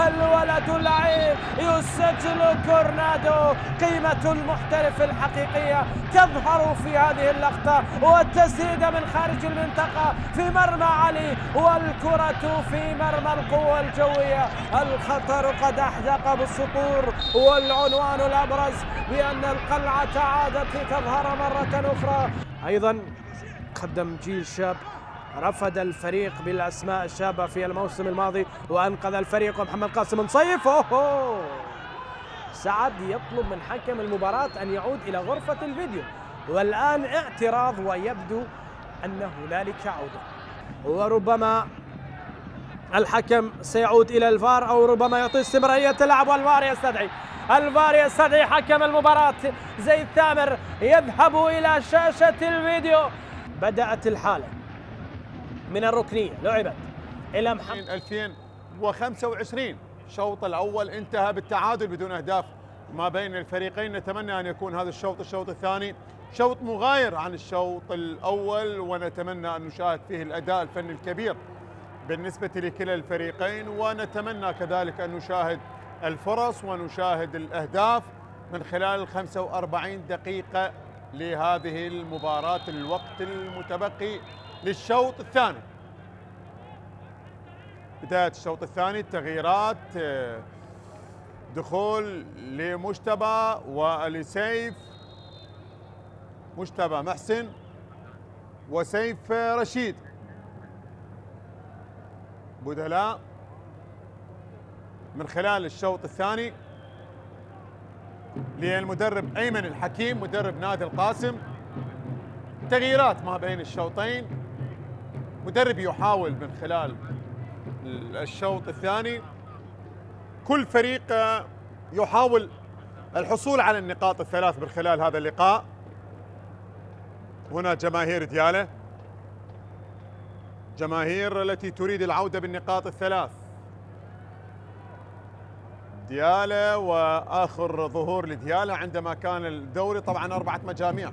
الولد اللعيب يسجل كورنادو. قيمة المحترف الحقيقية تظهر في هذه اللقطة، والتسديدة من خارج المنطقة في مرمى علي، والكرة في مرمى القوة الجوية. الخطر قد أحدق بالسطور، والعنوان الأبرز بأن القلعة عادت لتظهر مرة أخرى. أيضا قدم جيل شاب، رفض الفريق بالأسماء الشابة في الموسم الماضي وأنقذ الفريق محمد قاسم نصيف. سعد يطلب من حكم المباراة أن يعود إلى غرفة الفيديو، والآن اعتراض ويبدو أن هنالك عودة، وربما الحكم سيعود إلى الفار أو ربما يعطي استمرارية اللعب، والفار يستدعي حكم المباراة زيد ثامر يذهب إلى شاشة الفيديو. بدأت الحالة من الركنية، لعبت إلى محمد 2025. الشوط الأول انتهى بالتعادل بدون أهداف ما بين الفريقين. نتمنى أن يكون هذا الشوط الثاني شوط مغاير عن الشوط الأول، ونتمنى أن نشاهد فيه الأداء الفني الكبير بالنسبة لكلا الفريقين، ونتمنى كذلك أن نشاهد الفرص ونشاهد الأهداف من خلال 45 دقيقة لهذه المباراة. الوقت المتبقي للشوط الثاني، بداية الشوط الثاني، التغييرات، دخول لمجتبى ولسيف، مجتبى محسن وسيف رشيد. بدلاء من خلال الشوط الثاني للمدرب أيمن الحكيم مدرب نادي القاسم. تغييرات ما بين الشوطين، مدرب يحاول من خلال الشوط الثاني، كل فريق يحاول الحصول على النقاط الثلاث من خلال هذا اللقاء. هنا جماهير ديالى، جماهير التي تريد العودة بالنقاط الثلاث. ديالى وآخر ظهور لديالى عندما كان الدوري طبعا 4 مجاميع،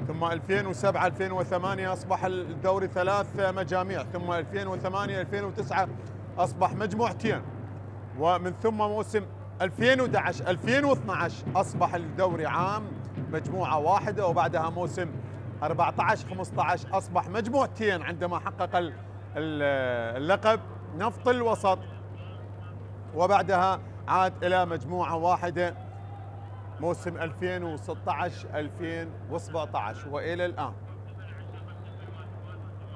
ثم 2007 2008 أصبح الدوري 3 مجاميع، ثم 2008 2009 أصبح مجموعتين، ومن ثم موسم 2011 2012 أصبح الدوري عام مجموعة واحدة، وبعدها موسم 14 15 أصبح مجموعتين عندما حقق اللقب نفط الوسط، وبعدها عاد إلى مجموعة واحدة موسم 2016 2017 وإلى الآن.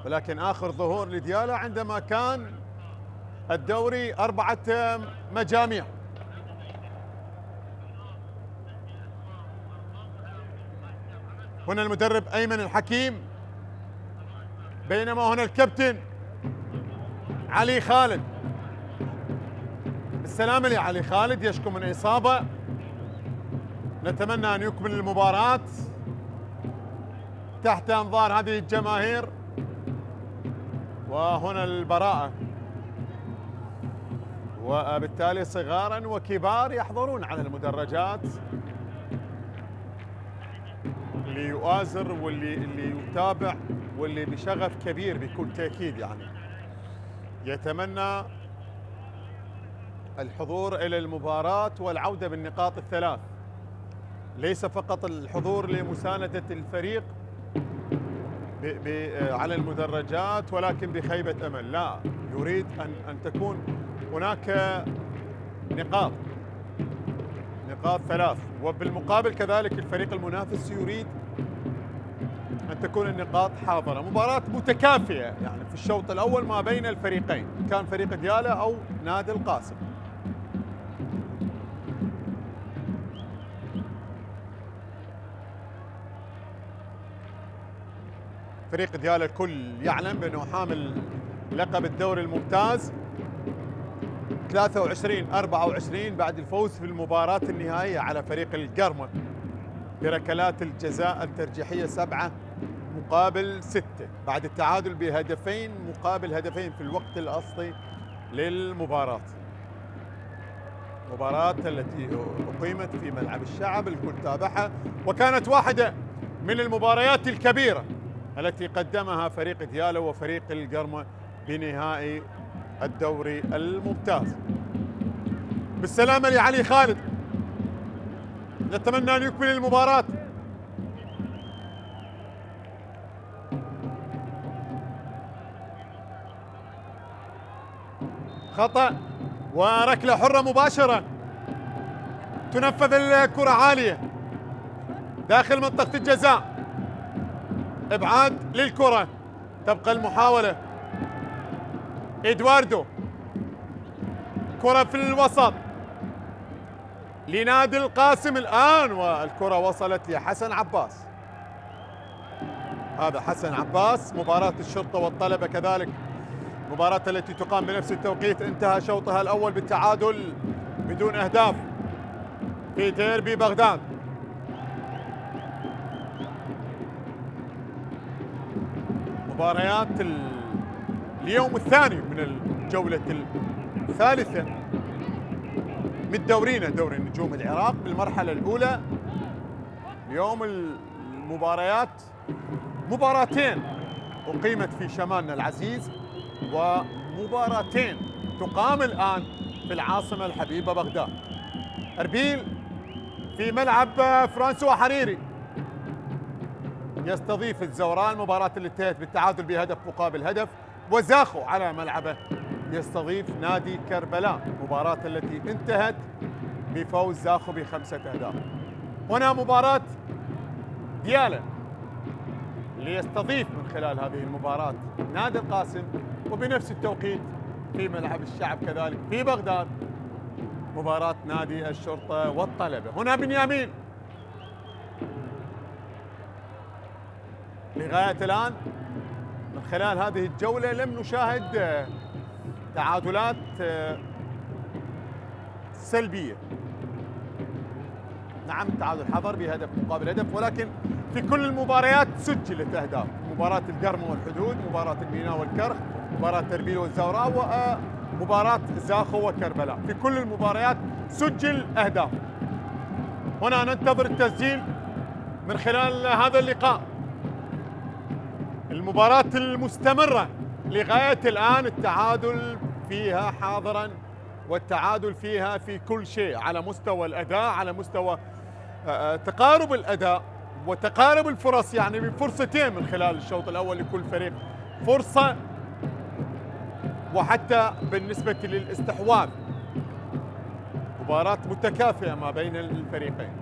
ولكن آخر ظهور لديالى عندما كان الدوري 4 مجاميع. هنا المدرب أيمن الحكيم، بينما هنا الكابتن علي خالد. السلامة لعلي خالد، يشكو من إصابة، نتمنى أن يكمل المباراة تحت أنظار هذه الجماهير. وهنا البراءة، وبالتالي صغارا وكبار يحضرون على المدرجات، اللي يؤازر واللي يتابع واللي بشغف كبير بكل تأكيد يعني يتمنى الحضور إلى المباراة والعودة بالنقاط الثلاث، ليس فقط الحضور لمساندة الفريق على المدرجات ولكن بخيبة أمل، لا، يريد أن تكون هناك نقاط 3، وبالمقابل كذلك الفريق المنافس يريد أن تكون النقاط حاضرة. مباراة متكافئة يعني في الشوط الأول ما بين الفريقين، كان فريق ديالى أو نادي القاسم. فريق ديالى الكل يعلم بأنه حامل لقب الدوري الممتاز 23-24 بعد الفوز في المباراة النهائية على فريق القرمة بركلات الجزاء الترجيحية 7-6 بعد التعادل بهدفين مقابل هدفين في الوقت الأصلي للمباراة. مباراة التي أقيمت في ملعب الشعب، الكل تابعها، وكانت واحدة من المباريات الكبيرة التي قدمها فريق ديالى وفريق القرمة بنهائي الدوري الممتاز. بالسلامة لعلي خالد، نتمنى أن يكمل المباراة. خطأ وركلة حرة مباشرة، تنفذ الكرة عالية داخل منطقة الجزاء، ابعاد للكرة، تبقى المحاولة. إدواردو، كرة في الوسط لنادي القاسم الآن، والكرة وصلت لحسن عباس. هذا حسن عباس. مباراة الشرطة والطلبة كذلك، مباراة التي تقام بنفس التوقيت، انتهى شوطها الأول بالتعادل بدون أهداف في ديربي بغداد. مباريات اليوم الثاني من الجولة الثالثة من دورينا دوري نجوم العراق بالمرحلة الأولى. اليوم المباريات مباراتين أقيمت في شمالنا العزيز، ومباراتين تقام الآن في العاصمة الحبيبة بغداد. أربيل في ملعب فرانسوا حريري يستضيف الزوران، مباراة اللي انتهت بالتعادل بهدف مقابل هدف، وزاخو على ملعبه يستضيف نادي كربلاء، مباراة التي انتهت بفوز زاخو ب5 أهداف. هنا مباراة ديالى اللي يستضيف من خلال هذه المباراة نادي القاسم، وبنفس التوقيت في ملعب الشعب كذلك في بغداد، مباراة نادي الشرطة والطلبة. هنا بنيامين لغاية الآن من خلال هذه الجولة لم نشاهد تعادلات سلبية. نعم التعادل حضر بهدف مقابل هدف، ولكن في كل المباريات سجلت أهداف. مباراة القرم والحدود، مباراة الميناء والكرخ، مباراة تربيل والزوراء، ومباراة زاخو وكربلاء، في كل المباريات سجل أهداف. هنا ننتظر التسجيل من خلال هذا اللقاء. المباراة المستمرة لغاية الآن التعادل فيها حاضرا، والتعادل فيها في كل شيء، على مستوى الأداء، على مستوى تقارب الأداء وتقارب الفرص، يعني بفرصتين من خلال الشوط الأول لكل فريق فرصة، وحتى بالنسبة للاستحواذ مباراة متكافئة ما بين الفريقين.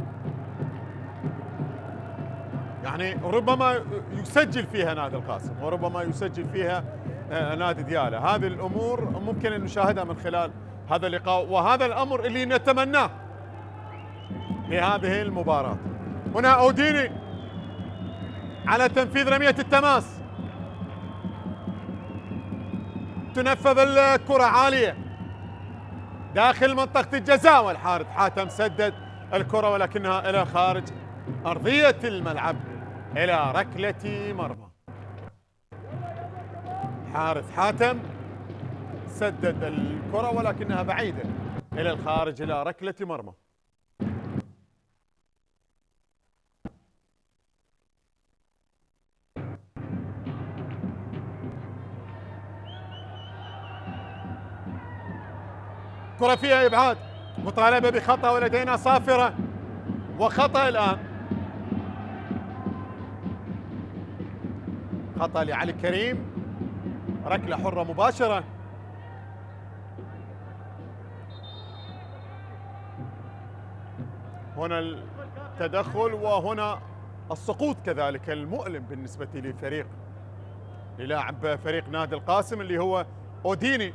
يعني ربما يسجل فيها نادي القاسم وربما يسجل فيها نادي ديالى. هذه الأمور ممكن أن نشاهدها من خلال هذا اللقاء، وهذا الأمر اللي نتمناه لهذه المباراة. هنا أوديني على تنفيذ رمية التماس، تنفذ الكرة عالية داخل منطقة الجزاء، والحارس حاتم سدد الكرة ولكنها إلى خارج أرضية الملعب إلى ركلة مرمى. حارس حاتم سدد الكرة ولكنها بعيدة إلى الخارج إلى ركلة مرمى. كرة فيها إبعاد، مطالبة بخطأ ولدينا صافرة وخطأ الآن. خطأ لعلي كريم، ركلة حرة مباشرة. هنا التدخل وهنا السقوط كذلك المؤلم بالنسبة للاعب فريق نادي القاسم اللي هو أوديني.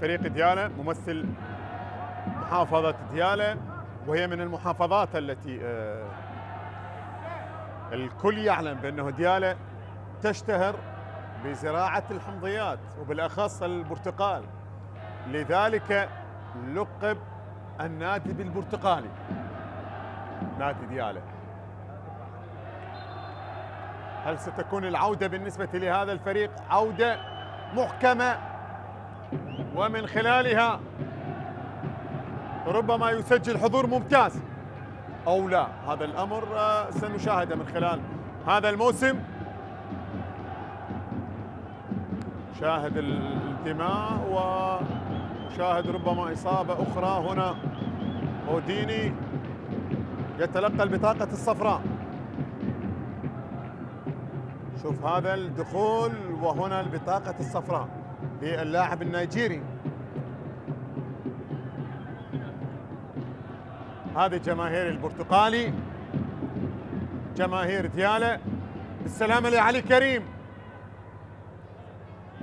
فريق ديالى ممثل محافظة ديالى، وهي من المحافظات التي الكل يعلم بأنه ديالى تشتهر بزراعة الحمضيات وبالأخص البرتقال، لذلك لقب النادي بالبرتقالي نادي ديالى. هل ستكون العودة بالنسبة لهذا الفريق عودة محكمة ومن خلالها ربما يسجل حضور ممتاز أو لا؟ هذا الأمر سنشاهده من خلال هذا الموسم. شاهد الدماء وشاهد ربما إصابة أخرى. هنا أوديني يتلقى البطاقة الصفراء. شوف هذا الدخول وهنا البطاقة الصفراء للاعب النيجيري. هذه جماهير البرتقالي، جماهير ديالى. بالسلامة لعلي كريم،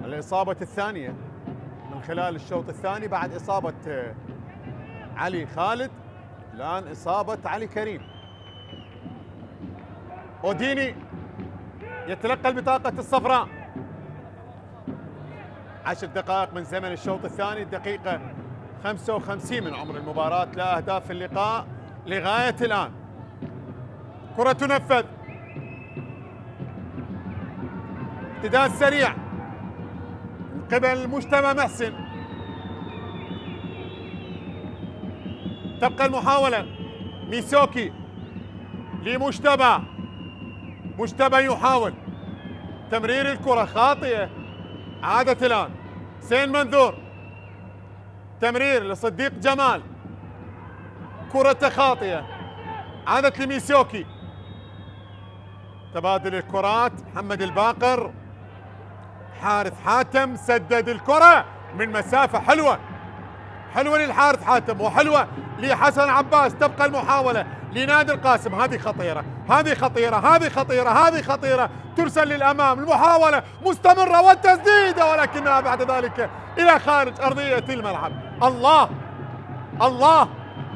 الإصابة الثانية من خلال الشوط الثاني بعد إصابة علي خالد، الآن إصابة علي كريم. أوديني يتلقى البطاقة الصفراء. 10 دقائق من زمن الشوط الثاني، الدقيقة 55 من عمر المباراة، لا أهداف في اللقاء لغاية الآن. كرة تنفذ، ابتداء سريع من قبل مجتبى محسن. تبقى المحاولة، ميسوكي لمجتبى، مجتبى يحاول تمرير الكرة خاطئة، عادت الآن سين منذور، تمرير لصديق جمال، كرة خاطئة، عادت لميسوكي. تبادل الكرات، محمد الباقر حارث حاتم سدد الكرة من مسافة حلوة، حلوة للحارث حاتم وحلوة لحسن عباس. تبقى المحاولة لنادي القاسم. هذه خطيرة، هذه خطيرة، هذه خطيرة، هذه خطيرة، ترسل للأمام. المحاولة مستمرة والتسديدة، ولكنها بعد ذلك إلى خارج أرضية الملعب. الله الله،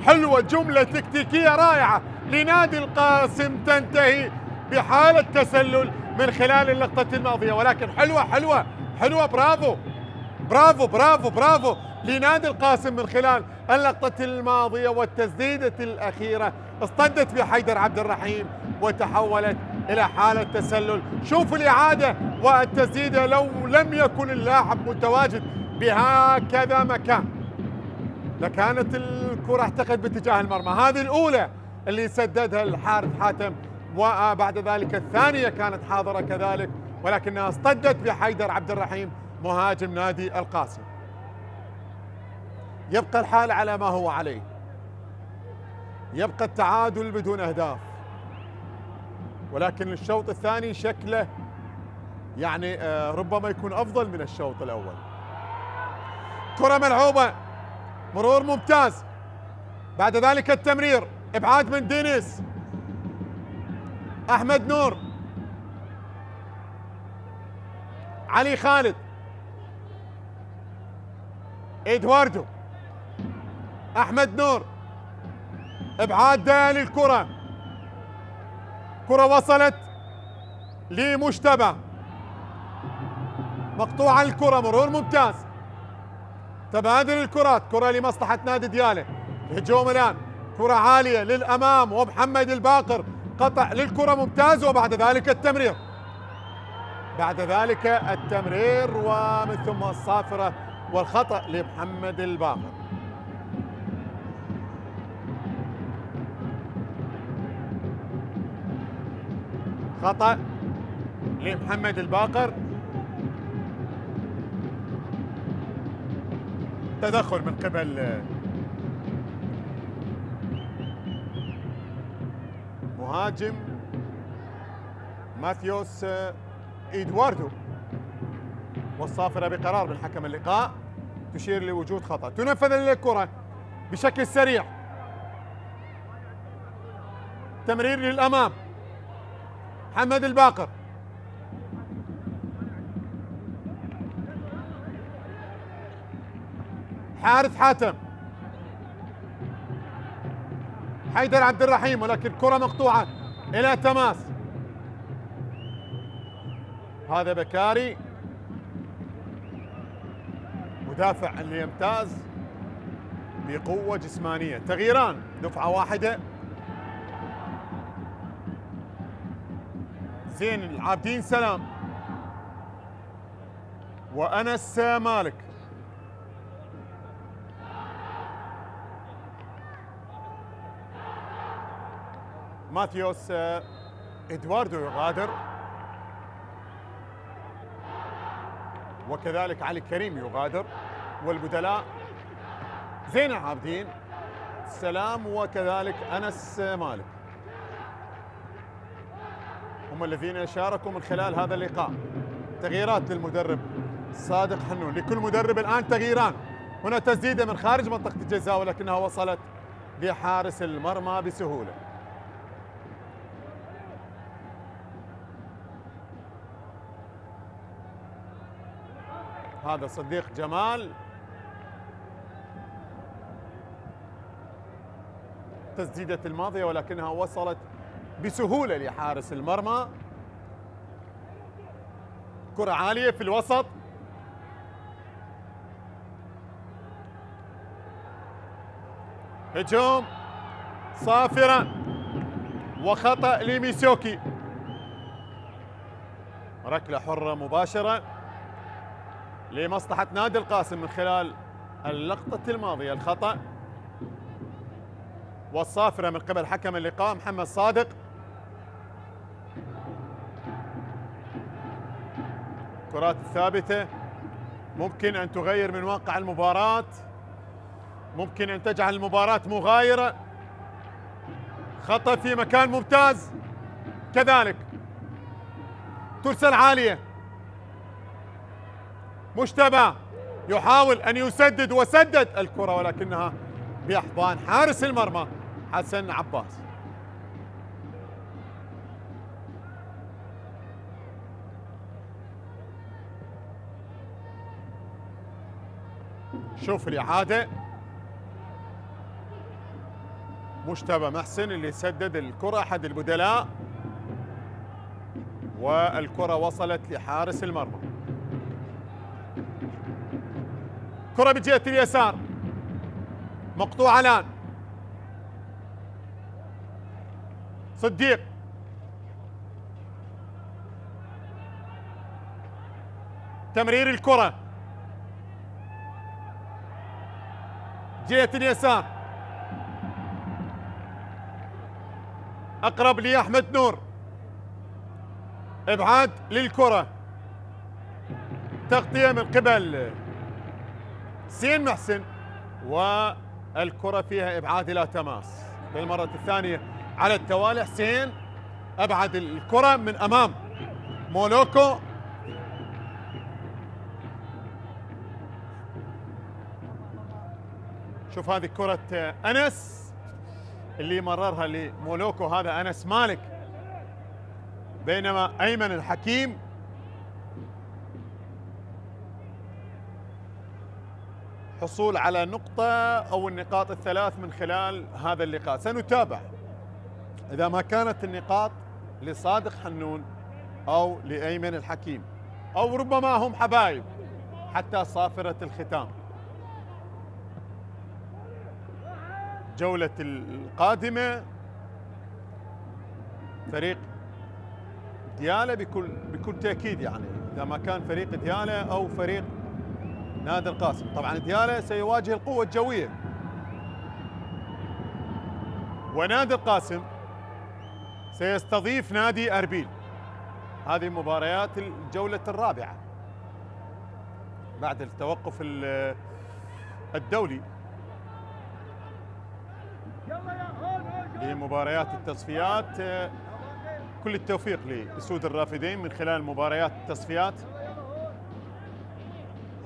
حلوة، جملة تكتيكية رائعة لنادي القاسم تنتهي بحالة تسلل من خلال اللقطة الماضية، ولكن حلوة حلوة حلوة. برافو برافو برافو برافو لنادي القاسم من خلال اللقطة الماضية والتسديدة الأخيرة. اصطدت بحيدر عبد الرحيم وتحولت إلى حالة تسلل. شوفوا الإعادة والتسديدة، لو لم يكن اللاعب متواجد بهكذا مكان لكانت الكرة اعتقد باتجاه المرمى. هذه الأولى اللي سددها الحارث حاتم، وبعد ذلك الثانية كانت حاضرة كذلك، ولكنها اصطدت بحيدر عبد الرحيم مهاجم نادي القاسم. يبقى الحال على ما هو عليه، يبقى التعادل بدون أهداف، ولكن الشوط الثاني شكله يعني ربما يكون أفضل من الشوط الأول. كرة ملعوبة، مرور ممتاز، بعد ذلك التمرير، ابعاد من دينيس، احمد نور، علي خالد، ادواردو، احمد نور، ابعاد للكرة، كرة وصلت لمجتبى، مقطوعة الكرة، مرور ممتاز، تبادل الكرات، كرة لمصلحة نادي ديالى. الهجوم الآن، كرة عالية للأمام ومحمد الباقر، قطع للكرة ممتاز، وبعد ذلك التمرير، بعد ذلك التمرير ومن ثم الصافرة والخطأ لمحمد الباقر. خطأ لمحمد الباقر، تدخل من قبل مهاجم ماثيوس إدواردو، والصافرة بقرار من حكم اللقاء تشير لوجود خطأ. تنفذ الكرة بشكل سريع، تمرير للأمام، محمد الباقر، حارث حاتم، حيدر عبد الرحيم، ولكن كرة مقطوعة إلى تماس. هذا بكاري مدافع اللي يمتاز بقوة جسمانية. تغييران، دفعة واحدة، زين العابدين سلام وأنس مالك. ماثيوس إدواردو يغادر، وكذلك علي كريم يغادر، والبدلاء زين العابدين سلام وكذلك أنس مالك هم الذين شاركوا من خلال هذا اللقاء. تغييرات للمدرب صادق حنون، لكل مدرب الآن تغييران. هنا تسديدة من خارج منطقة الجزاء ولكنها وصلت لحارس المرمى بسهولة. هذا صديق جمال، تسديدة الماضية ولكنها وصلت بسهولة لحارس المرمى. كرة عالية في الوسط، هجوم صافرة وخطأ لميسوكي. ركلة حرة مباشرة لمصلحة نادي القاسم من خلال اللقطة الماضية. الخطأ والصافرة من قبل حكم اللقاء محمد صادق. كرات ثابتة ممكن أن تغير من واقع المباراة، ممكن أن تجعل المباراة مغايرة. خطأ في مكان ممتاز، كذلك ترسل عالية، مجتبى يحاول أن يسدد وسدد الكرة ولكنها بأحضان حارس المرمى حسن عباس. شوف الإعادة، مجتبى محسن اللي سدد الكرة أحد البدلاء والكرة وصلت لحارس المرمى. كرة بجهة اليسار مقطوعة الآن، صديق تمرير الكرة جهة اليسار أقرب لأحمد نور، إبعاد للكرة، تغطية من قبل حسين محسن والكرة فيها إبعاد إلى تماس للمرة الثانية على التوالي. حسين أبعد الكرة من أمام مولوكو، شوف هذه كرة أنس اللي مررها لمولوكو، هذا أنس مالك، بينما أيمن الحكيم حصول على نقطة أو النقاط الثلاث من خلال هذا اللقاء. سنتابع إذا ما كانت النقاط لصادق حنون أو لأيمن الحكيم أو ربما هم حبايب حتى صافرة الختام. جولة القادمة فريق ديالى بكل تأكيد، يعني إذا ما كان فريق ديالى أو فريق نادي القاسم. طبعا ديالى سيواجه القوة الجوية ونادي القاسم سيستضيف نادي أربيل. هذه مباريات الجولة الرابعة بعد التوقف الدولي لمباريات التصفيات. كل التوفيق لأسود الرافدين من خلال مباريات التصفيات.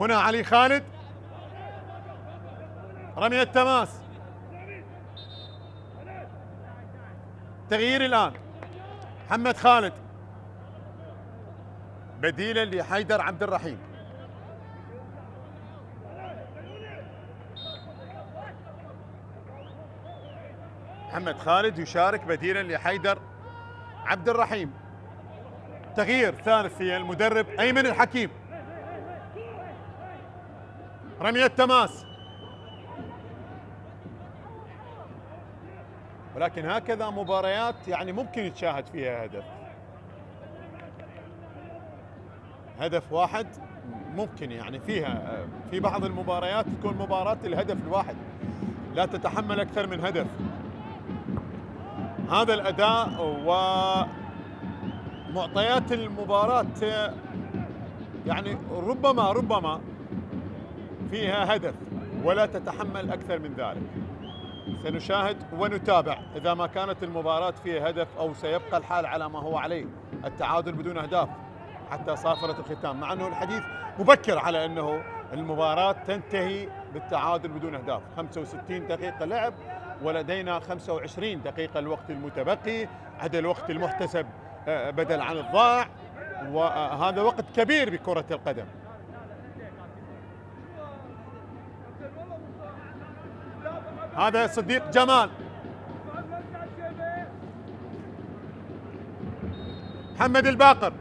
هنا علي خالد، رمي التماس، تغيير الآن، محمد خالد بديلا لحيدر عبد الرحيم. محمد خالد يشارك بديلا لحيدر عبد الرحيم. تغيير ثالث في المدرب أيمن الحكيم. رمي التماس، ولكن هكذا مباريات يعني ممكن يتشاهد فيها هدف واحد، ممكن يعني فيها في بعض المباريات تكون مباراة الهدف الواحد لا تتحمل أكثر من هدف. هذا الأداء ومعطيات المباراة يعني ربما فيها هدف ولا تتحمل أكثر من ذلك. سنشاهد ونتابع إذا ما كانت المباراة فيها هدف أو سيبقى الحال على ما هو عليه، التعادل بدون أهداف حتى صافرة الختام، مع أنه الحديث مبكر على أنه المباراة تنتهي بالتعادل بدون أهداف. 65 دقيقة لعب ولدينا 25 دقيقة الوقت المتبقي، عدا الوقت المحتسب بدل عن الضائع، وهذا وقت كبير بكرة القدم. هذا صديق جمال، محمد الباقر،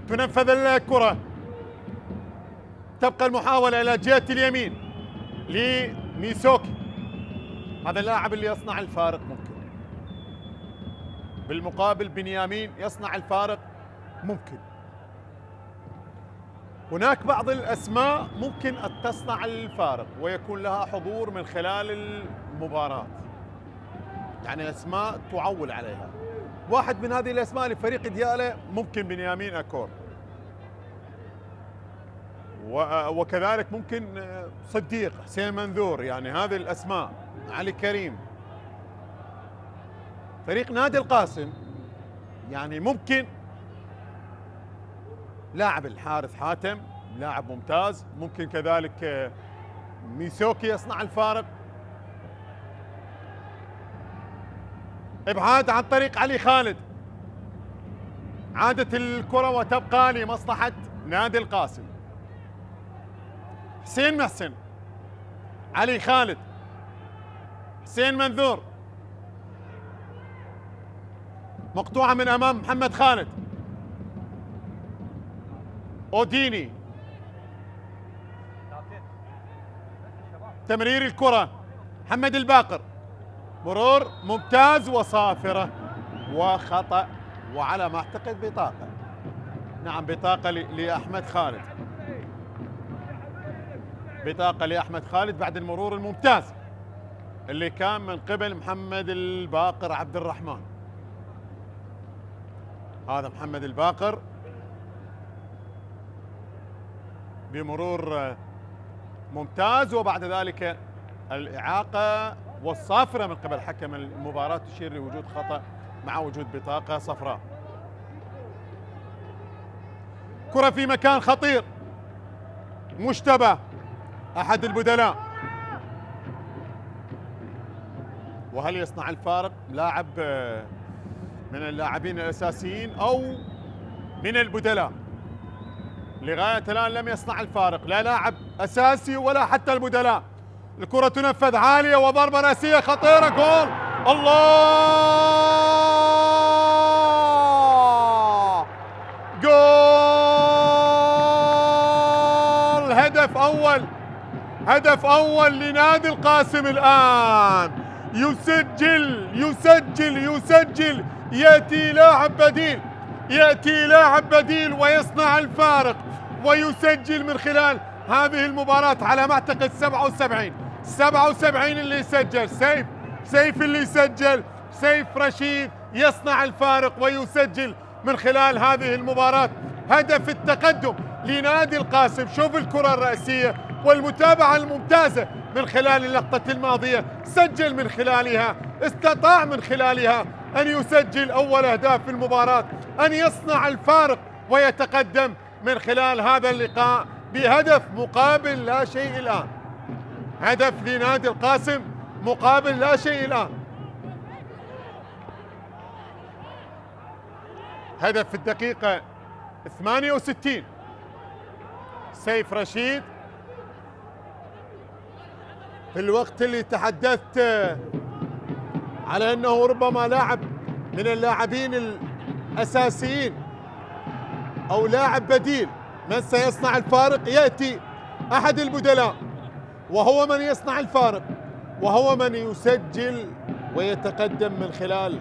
تنفذ الكرة، تبقى المحاولة إلى جهة اليمين لميسوكي. هذا اللاعب اللي يصنع الفارق، ممكن بالمقابل بنيامين يصنع الفارق، ممكن هناك بعض الأسماء ممكن أن تصنع الفارق ويكون لها حضور من خلال المباراة، يعني أسماء تعول عليها. واحد من هذه الأسماء لفريق ديالى ممكن بنيامين أكور، وكذلك ممكن صديق، حسين منذور، يعني هذه الأسماء، علي كريم. فريق نادي القاسم يعني ممكن لاعب الحارث حاتم لاعب ممتاز. ممكن كذلك ميسوكي يصنع الفارق. ابعاد عن طريق علي خالد. عادت الكرة وتبقى لمصلحة نادي القاسم. حسين محسن، علي خالد، حسين منذور، مقطوعة من أمام محمد خالد. أوديني، تمرير الكرة محمد الباقر، مرور ممتاز وصافرة وخطأ، وعلى ما أعتقد بطاقة. نعم بطاقة لأحمد خالد، بطاقة لأحمد خالد بعد المرور الممتاز اللي كان من قبل محمد الباقر عبد الرحمن. هذا محمد الباقر بمرور ممتاز، وبعد ذلك الإعاقة والصافرة من قبل حكم المباراة تشير لوجود خطأ مع وجود بطاقة صفراء. كرة في مكان خطير، مشتبه أحد البدلاء، وهل يصنع الفارق لاعب من اللاعبين الأساسيين أو من البدلاء؟ لغاية الآن لم يصنع الفارق، لا لاعب أساسي ولا حتى البدلاء. الكرة تنفذ عالية وضربة رأسية خطيرة، جول! الله! جول! هدف أول لنادي القاسم الآن. يسجل يأتي لاعب بديل ويصنع الفارق ويسجل من خلال هذه المباراة على ما أعتقد 77 اللي سجل. سيف اللي سجل، سيف رشيد يصنع الفارق ويسجل من خلال هذه المباراة هدف التقدم لنادي القاسم. شوف الكرة الرأسية والمتابعة الممتازة من خلال اللقطة الماضية، سجل من خلالها، استطاع من خلالها أن يسجل أول أهداف في المباراة، أن يصنع الفارق ويتقدم من خلال هذا اللقاء بهدف مقابل لا شيء الآن. هدف لنادي القاسم مقابل لا شيء الآن. هدف في الدقيقة 68. سيف رشيد في الوقت اللي تحدثت على أنه ربما لاعب من اللاعبين الأساسيين أو لاعب بديل، من سيصنع الفارق؟ يأتي أحد البدلاء وهو من يصنع الفارق، وهو من يسجل ويتقدم من خلال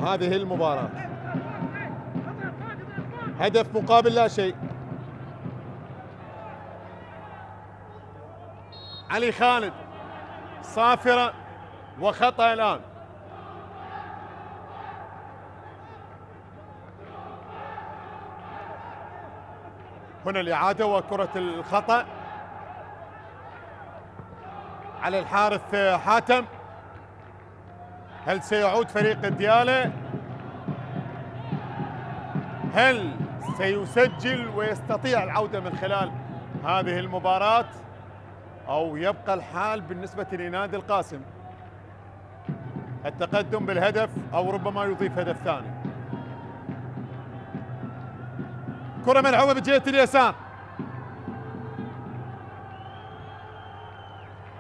هذه المباراة. هدف مقابل لا شيء. علي خالد، صافرة وخطأ الآن. هنا الإعادة وكرة الخطأ على الحارث حاتم. هل سيعود فريق ديالى؟ هل سيسجل ويستطيع العودة من خلال هذه المباراة، أو يبقى الحال بالنسبة لنادي القاسم التقدم بالهدف أو ربما يضيف هدف ثاني؟ كرة ملعوبة بجهة اليسار،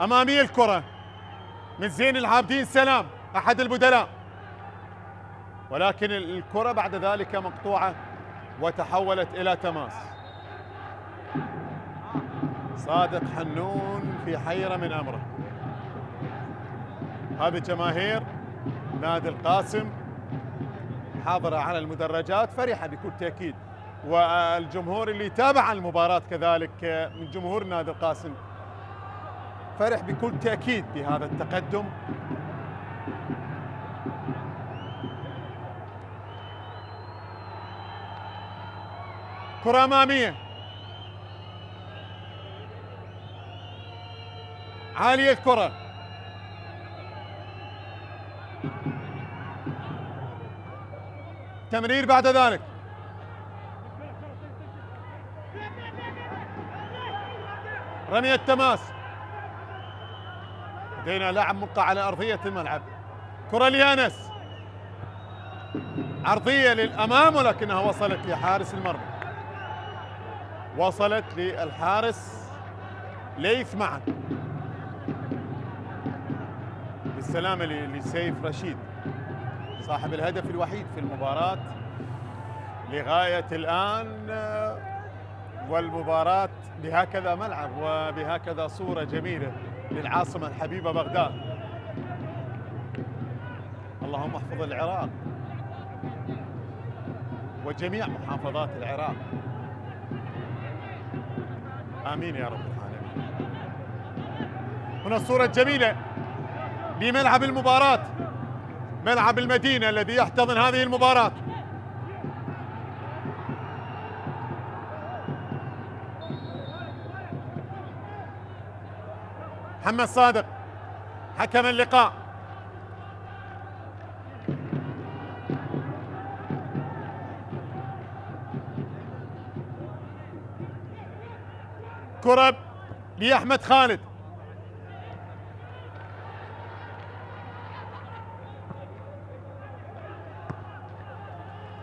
أمامية الكرة من زين العابدين سلام أحد البدلاء، ولكن الكرة بعد ذلك مقطوعة وتحولت إلى تماس. صادق حنون في حيرة من أمره. هذه جماهير نادي القاسم حاضرة على المدرجات، فرحة بكل تأكيد، والجمهور اللي تابع المباراة كذلك من جمهور نادي القاسم فرح بكل تأكيد بهذا التقدم. كرة أمامية عالية، الكرة تمرير بعد ذلك رمية تماس، لدينا لاعب ملقى على أرضية الملعب. كرة لأنس، عرضية للأمام ولكنها وصلت لحارس المرمى، وصلت للحارس ليث معا. بالسلامة لسيف رشيد صاحب الهدف الوحيد في المباراة لغاية الآن، والمباراة بهكذا ملعب وبهكذا صورة جميلة للعاصمة الحبيبة بغداد. اللهم احفظ العراق وجميع محافظات العراق، آمين يا رب العالمين. هنا الصورة الجميلة لملعب المباراة، ملعب المدينة الذي يحتضن هذه المباراة. محمد صادق حكم اللقاء. كرة لأحمد خالد،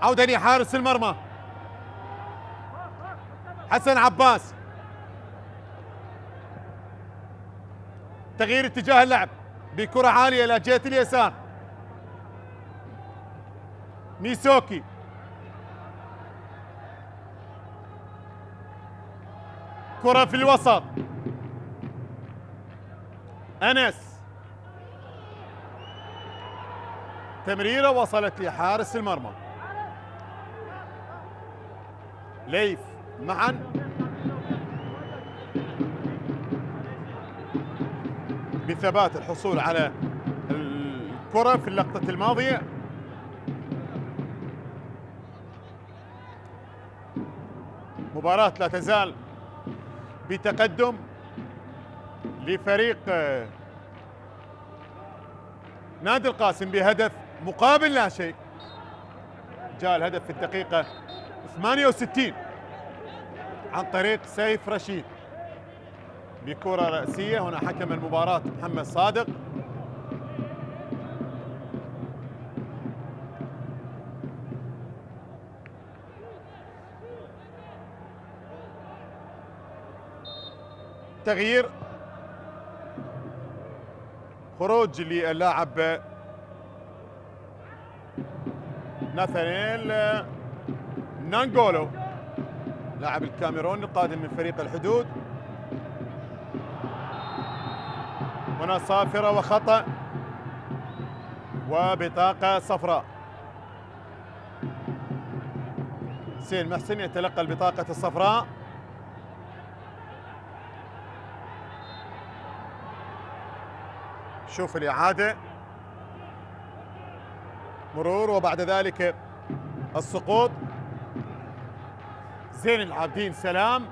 عودة لحارس المرمى حسن عباس، تغيير اتجاه اللعب بكرة عالية إلى جهة اليسار. ميسوكي، كرة في الوسط، أنس، تمريرة وصلت لحارس المرمى. ليث معا، بثبات الحصول على الكرة في اللقطة الماضية. مباراة لا تزال بتقدم لفريق نادي القاسم بهدف مقابل لا شيء. جاء الهدف في الدقيقة 68 عن طريق سيف رشيد بكرة رأسية. هنا حكم المباراة محمد صادق. تغيير، خروج للاعب ناثانيل نانغولو لاعب الكاميرون القادم من فريق الحدود. هنا صافرة وخطأ وبطاقة صفراء. حسين محسن يتلقى البطاقة الصفراء. شوف الإعادة، مرور وبعد ذلك السقوط. زين العابدين سلام،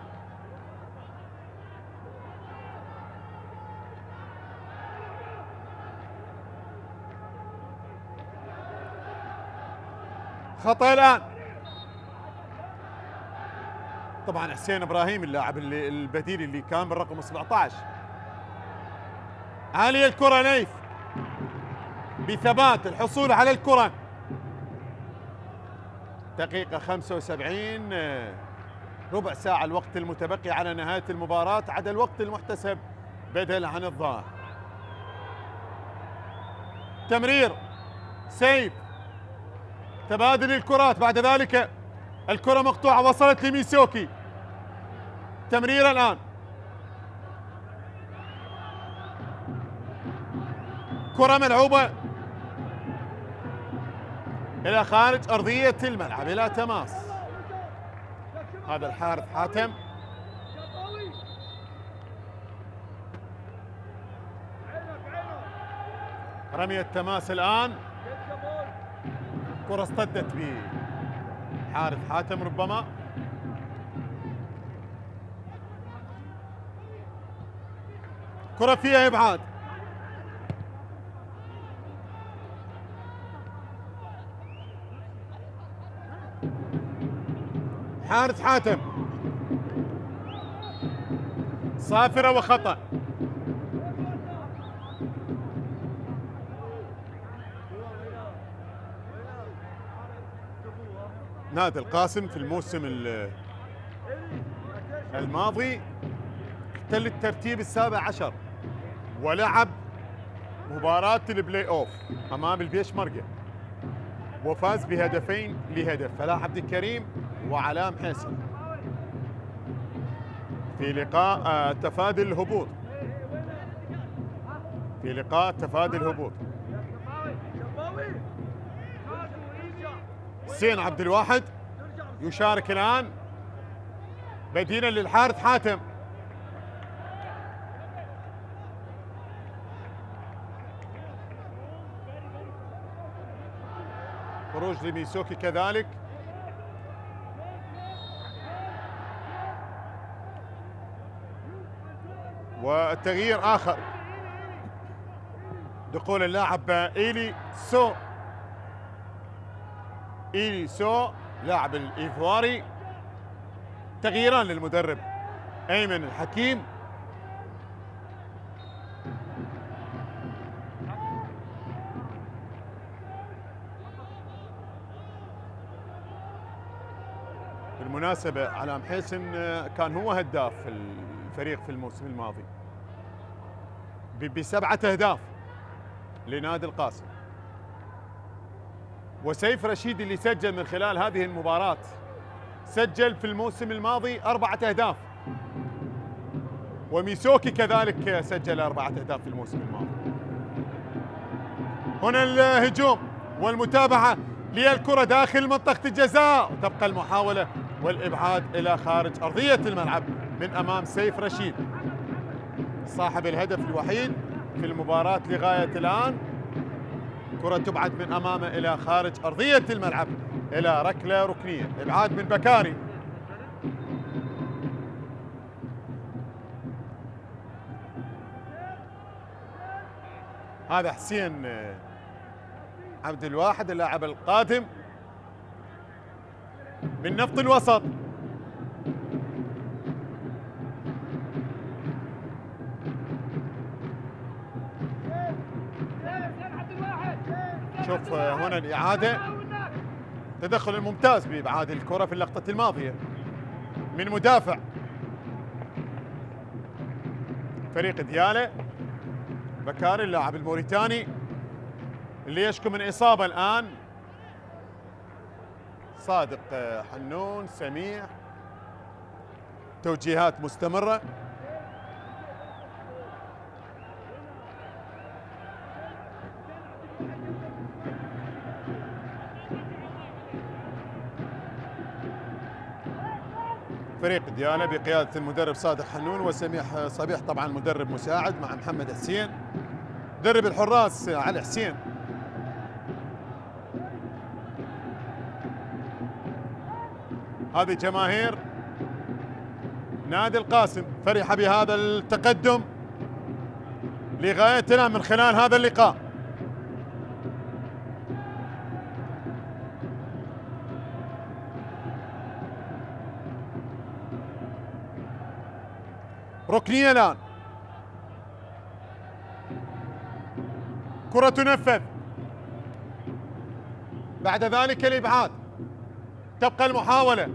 خطأ الآن. طبعا حسين إبراهيم اللاعب البديل اللي كان بالرقم 17. عالية الكرة، ليث بثبات الحصول على الكرة. دقيقة 75، ربع ساعة الوقت المتبقي على نهاية المباراة عدا الوقت المحتسب بدل عن الضائع. تمرير، سيف، تبادل الكرات، بعد ذلك الكرة مقطوعة وصلت لميسوكي. تمرير الآن، كرة ملعوبة إلى خارج أرضية الملعب إلى تماس. هذا الحارث حاتم. رمية تماس الآن، كرة اصطدت بحارث حاتم ربما. كرة فيها إبعاد. حارث حاتم، صافرة وخطأ. نادي القاسم في الموسم الماضي احتل الترتيب السابع عشر ولعب مباراة البلاي اوف امام البيش مرقة وفاز بهدفين لهدف. فلاح عبد الكريم وعلام حسن في لقاء تفادي الهبوط، في لقاء تفادي الهبوط. حسين عبد الواحد يشارك الآن بديلا للحارث حاتم. خروج لميسوكي كذلك. والتغيير آخر، دخول اللاعب إيلي سو لاعب الإيفواري. تغييران للمدرب أيمن الحكيم. بالمناسبة علام حسن كان هو هداف الفريق في الموسم الماضي ب7 أهداف لنادي القاسم. وسيف رشيد اللي سجل من خلال هذه المباراة سجل في الموسم الماضي 4 أهداف، وميسوكي كذلك سجل 4 أهداف في الموسم الماضي. هنا الهجوم والمتابعة للكرة داخل منطقة الجزاء، وتبقى المحاولة والإبعاد إلى خارج أرضية الملعب من أمام سيف رشيد صاحب الهدف الوحيد في المباراة لغاية الآن. كرة تبعد من أمامه إلى خارج أرضية الملعب إلى ركلة ركنية. إبعاد من بكاري. هذا حسين عبد الواحد اللاعب القادم من نفط الوسط. شوف هنا الإعادة، تدخل الممتاز بإبعاد الكرة في اللقطة الماضية من مدافع فريق ديالى بكاري اللاعب الموريتاني اللي يشكو من إصابة الآن. صادق حنون سميع، توجيهات مستمرة. فريق ديالى بقيادة المدرب صادق حنون وسميح صبيح طبعا مدرب مساعد مع محمد حسين. مدرب الحراس علي حسين. هذه جماهير نادي القاسم فرحة بهذا التقدم لغايتنا من خلال هذا اللقاء. ركنية الآن، كرة تنفذ، بعد ذلك الإبعاد، تبقى المحاولة،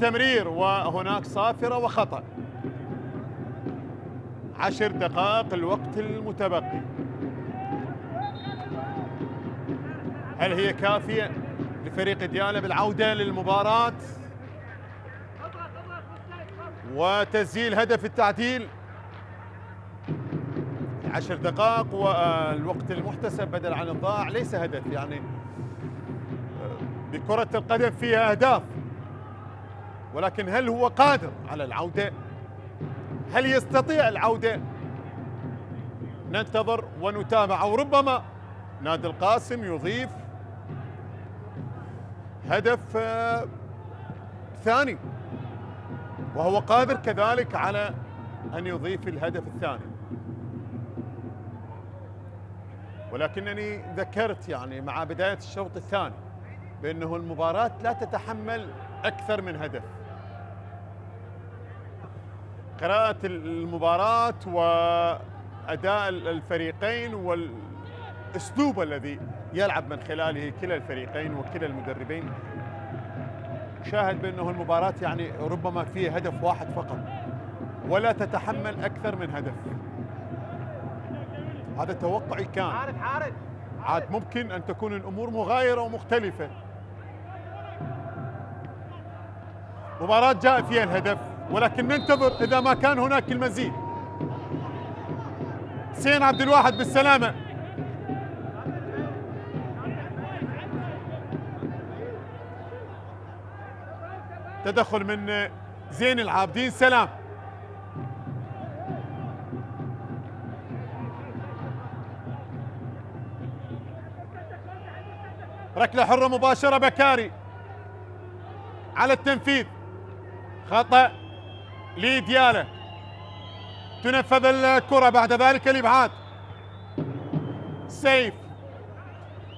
تمرير وهناك صافرة وخطأ. 10 دقائق الوقت المتبقي، هل هي كافية لفريق ديالى بالعودة للمباراة وتسجيل هدف التعديل؟ 10 دقائق والوقت المحتسب بدل عن الضائع ليس هدف، يعني بكرة القدم فيها أهداف، ولكن هل هو قادر على العودة؟ هل يستطيع العودة؟ ننتظر ونتابع، أو ربما نادي القاسم يضيف هدف ثاني، وهو قادر كذلك على أن يضيف الهدف الثاني. ولكنني ذكرت يعني مع بداية الشوط الثاني بأنه المباراة لا تتحمل أكثر من هدف، قراءة المباراة وأداء الفريقين والأسلوب الذي يلعب من خلاله كلا الفريقين وكلا المدربين، شاهد بأنه المباراة يعني ربما فيه هدف واحد فقط ولا تتحمل أكثر من هدف. هذا توقعي كان، عاد ممكن أن تكون الأمور مغايرة ومختلفة. مباراة جاء فيها الهدف، ولكن ننتظر إذا ما كان هناك المزيد. حسين عبد الواحد بالسلامة. تدخل من زين العابدين سلام. ركلة حرة مباشرة بكاري على التنفيذ، خطأ لدياله، تنفذ الكرة بعد ذلك الإبعاد. سيف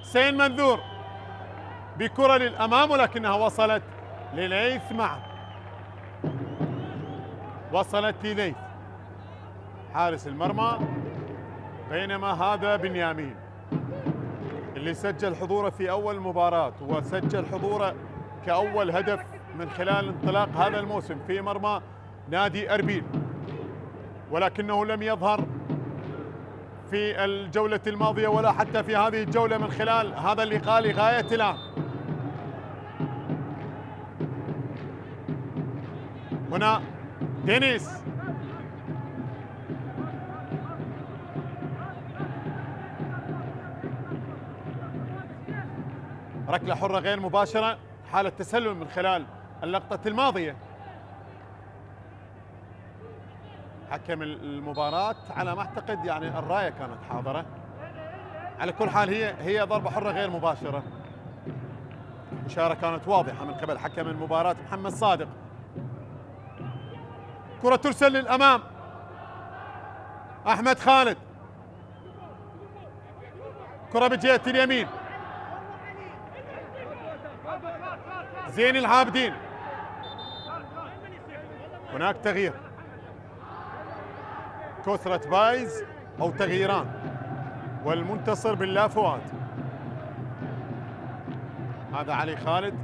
حسين منذور بكرة للأمام ولكنها وصلت لليث معه، وصلت لليث حارس المرمى، بينما هذا بنيامين اللي سجل حضوره في أول مباراة وسجل حضوره كأول هدف من خلال انطلاق هذا الموسم في مرمى نادي أربيل، ولكنه لم يظهر في الجولة الماضية ولا حتى في هذه الجولة من خلال هذا اللقاء لغاية الآن. هنا دينيس ركلة حرة غير مباشرة، حالة تسلل من خلال اللقطة الماضية. حكم المباراة على ما اعتقد يعني الراية كانت حاضرة. على كل حال هي ضربة حرة غير مباشرة، إشارة كانت واضحة من قبل حكم المباراة محمد صادق. كرة ترسل للأمام، أحمد خالد، كرة بجهة اليمين، زين العابدين. هناك تغيير، كثرة بايز أو تغييران، والمنتصر بالله فؤاد. هذا علي خالد،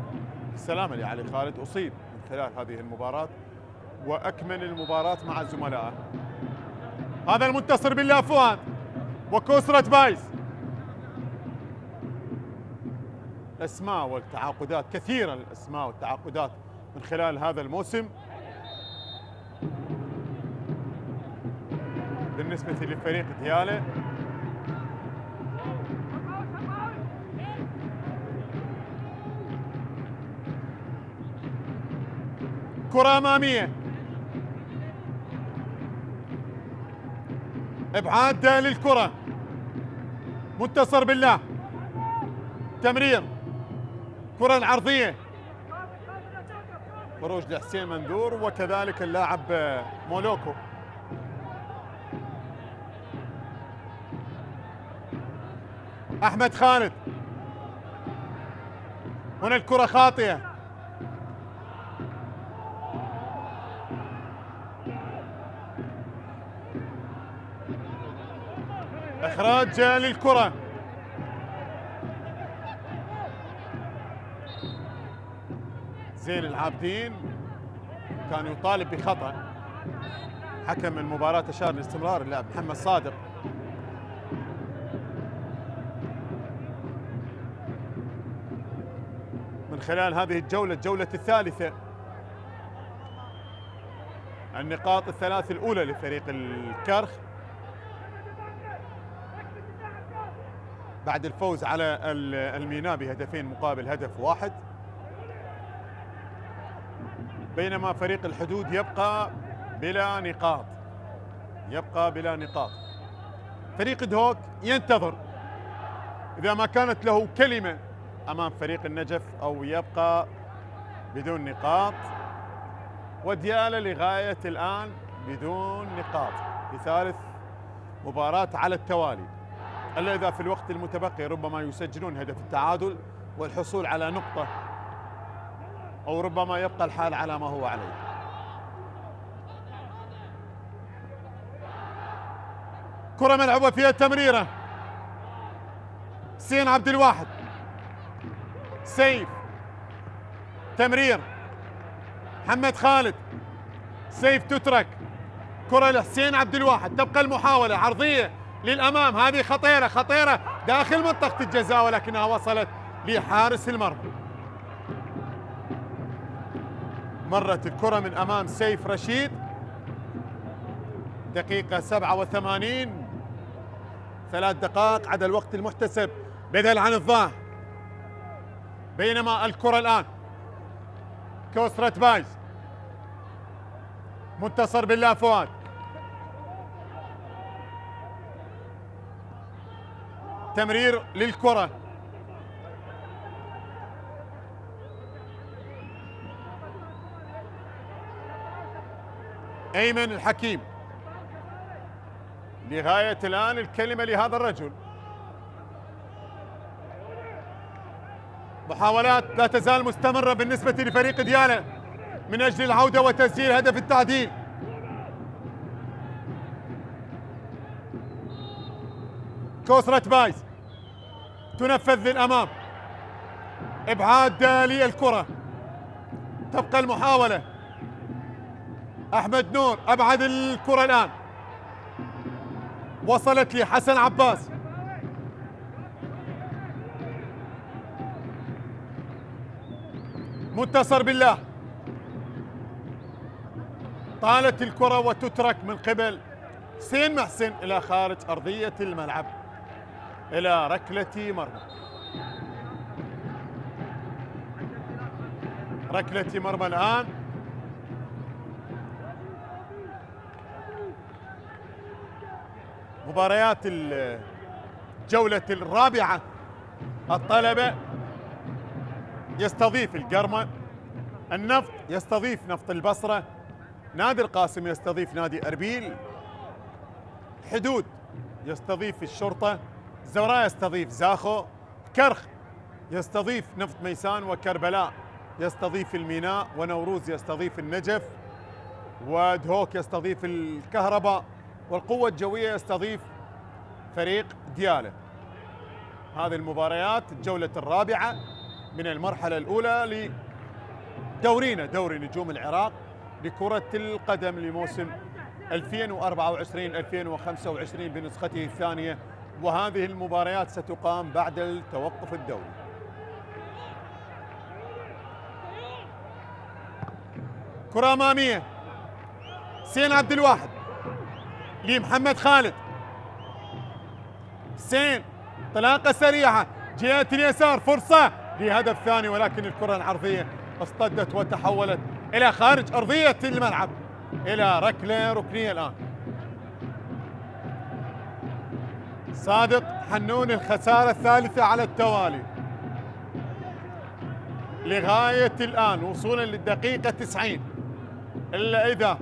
السلامة لعلي خالد، أصيب من خلال هذه المباراة وأكمل المباراة مع زملائه. هذا المنتصر بالله فؤاد وكثرة بايز. الأسماء والتعاقدات كثيرة، الأسماء والتعاقدات من خلال هذا الموسم بالنسبة لفريق دياله. كرة أمامية، إبعاد للكرة، منتصر بالله، تمرير، كرة العرضية، خروج لحسين منذور وكذلك اللاعب مولوكو. أحمد خالد، هنا الكرة خاطئة، إخراج للكرة. زين العابدين كان يطالب بخطأ، حكم المباراة أشار لاستمرار اللاعب محمد صادق. من خلال هذه الجولة الثالثة، النقاط الثلاث الأولى لفريق الكرخ بعد الفوز على الميناء بهدفين مقابل هدف واحد، بينما فريق الحدود يبقى بلا نقاط. فريق دهوك ينتظر إذا ما كانت له كلمة أمام فريق النجف أو يبقى بدون نقاط، ودياله لغاية الآن بدون نقاط في ثالث مباراة على التوالي، إلا إذا في الوقت المتبقي ربما يسجلون هدف التعادل والحصول على نقطة، أو ربما يبقى الحال على ما هو عليه. كرة ملعوبة فيها تمريرة. حسين عبد الواحد، سيف، تمرير محمد خالد، سيف تترك، كرة لحسين عبد الواحد، تبقى المحاولة عرضية للأمام، هذه خطيرة خطيرة داخل منطقة الجزاء ولكنها وصلت لحارس المرمى. مرت الكرة من أمام سيف رشيد. دقيقة 87، 3 دقائق عدا الوقت المحتسب بدل عن الضاع. بينما الكرة الآن كوسرة بايز، منتصر بالله فؤاد، تمرير للكرة، أيمن الحكيم. لغاية الآن الكلمة لهذا الرجل. محاولات لا تزال مستمرة بالنسبة لفريق ديالى من أجل العودة وتسجيل هدف التعديل. كوسرة بايز تنفذ للأمام، إبعاد للكرة، تبقى المحاولة. أحمد نور أبعد الكرة الآن، وصلت لحسن عباس، منتصر بالله، طالت الكرة وتترك من قبل حسين محسن إلى خارج أرضية الملعب إلى ركلة مرمى. ركلة مرمى الآن. مباريات الجولة الرابعة، الطلبة يستضيف القرمة، النفط يستضيف نفط البصرة، نادي القاسم يستضيف نادي أربيل، حدود يستضيف الشرطة، زوراء يستضيف زاخو، كرخ يستضيف نفط ميسان، وكربلاء يستضيف الميناء، ونوروز يستضيف النجف، ودهوك يستضيف الكهرباء، والقوة الجوية يستضيف فريق ديالى. هذه المباريات الجولة الرابعة من المرحلة الأولى لدورينا، دوري نجوم العراق لكرة القدم لموسم 2024-2025 بنسخته الثانية، وهذه المباريات ستقام بعد التوقف الدولي. كرة أمامية، حسين عبد الواحد لمحمد خالد، حسين انطلاقة سريعة جهة اليسار، فرصة لهدف ثاني، ولكن الكرة العرضية اصطدت وتحولت إلى خارج أرضية الملعب إلى ركلة ركنية. الآن صادق حنون، الخسارة الثالثة على التوالي لغاية الآن وصولا للدقيقة 90، إلا إذا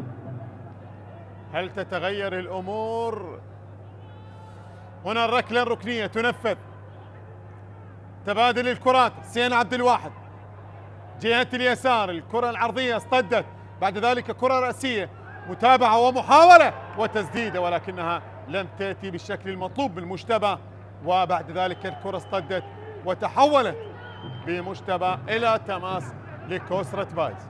هل تتغير الأمور؟ هنا الركلة الركنية تنفذ، تبادل الكرات، حسين عبد الواحد جهة اليسار، الكرة العرضية اصطدت، بعد ذلك كرة رأسية، متابعة ومحاولة وتسديدة، ولكنها لم تأتي بالشكل المطلوب بالمشتبه، وبعد ذلك الكرة اصطدت وتحولت بمشتبه إلى تماس لكوسرة بايز.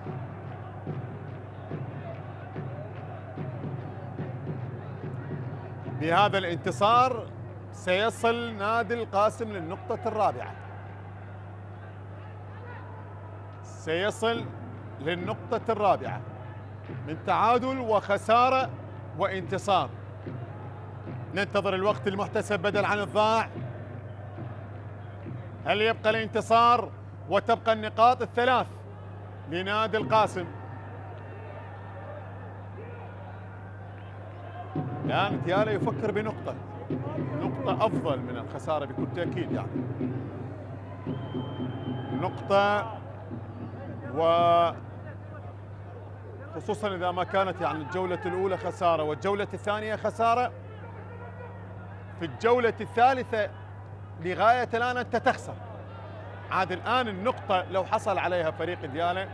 بهذا الانتصار سيصل نادي القاسم للنقطة الرابعة، سيصل للنقطة الرابعة من تعادل وخسارة وانتصار. ننتظر الوقت المحتسب بدل عن الضاع. هل يبقى الانتصار وتبقى النقاط الثلاث لنادي القاسم؟ الآن ديالى يفكر بنقطة، نقطة أفضل من الخسارة بكل تأكيد، يعني نقطة، وخصوصا إذا ما كانت يعني الجولة الأولى خسارة والجولة الثانية خسارة، في الجولة الثالثة لغاية الآن أنت تخسر. عاد الآن النقطة لو حصل عليها فريق ديالى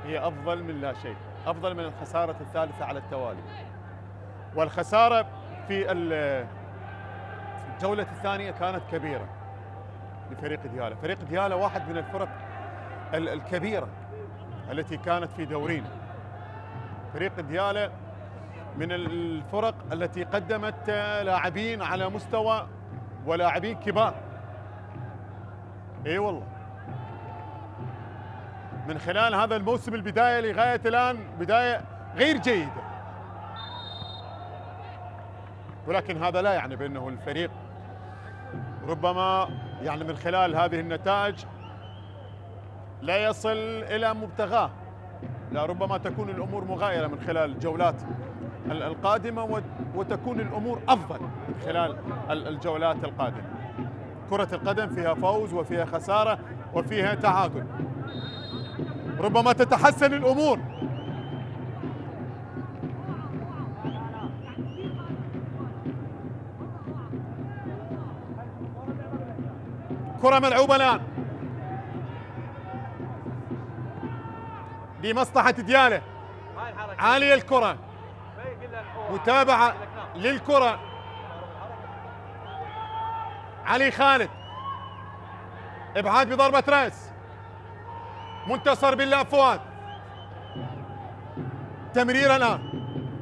هي أفضل من لا شيء، أفضل من الخسارة الثالثة على التوالي. والخسارة في الجولة الثانية كانت كبيرة لفريق دياله. فريق دياله واحد من الفرق الكبيرة التي كانت في دورين. فريق دياله من الفرق التي قدمت لاعبين على مستوى ولاعبين كبار. اي والله، من خلال هذا الموسم البداية لغاية الآن بداية غير جيدة، ولكن هذا لا يعني بأنه الفريق ربما يعني من خلال هذه النتائج لا يصل إلى مبتغاه. لا، ربما تكون الأمور مغايرة من خلال الجولات القادمة، وتكون الأمور أفضل من خلال الجولات القادمة. كرة القدم فيها فوز وفيها خسارة وفيها تعادل، ربما تتحسن الأمور. كرة ملعوبة الآن لمصلحة دياله. عالية الكرة، متابعة للكرة. علي خالد، ابعاد بضربة راس. منتصر بالله فؤاد، تمريرة الآن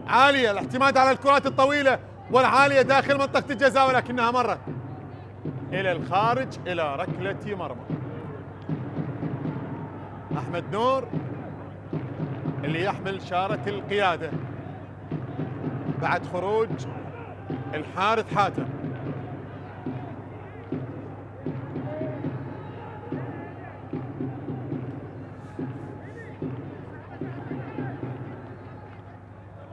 عالية، الاعتماد على الكرات الطويلة والعالية داخل منطقة الجزاء، ولكنها مرت إلى الخارج إلى ركلة مرمى. أحمد نور اللي يحمل شارة القيادة بعد خروج الحارث حاتم.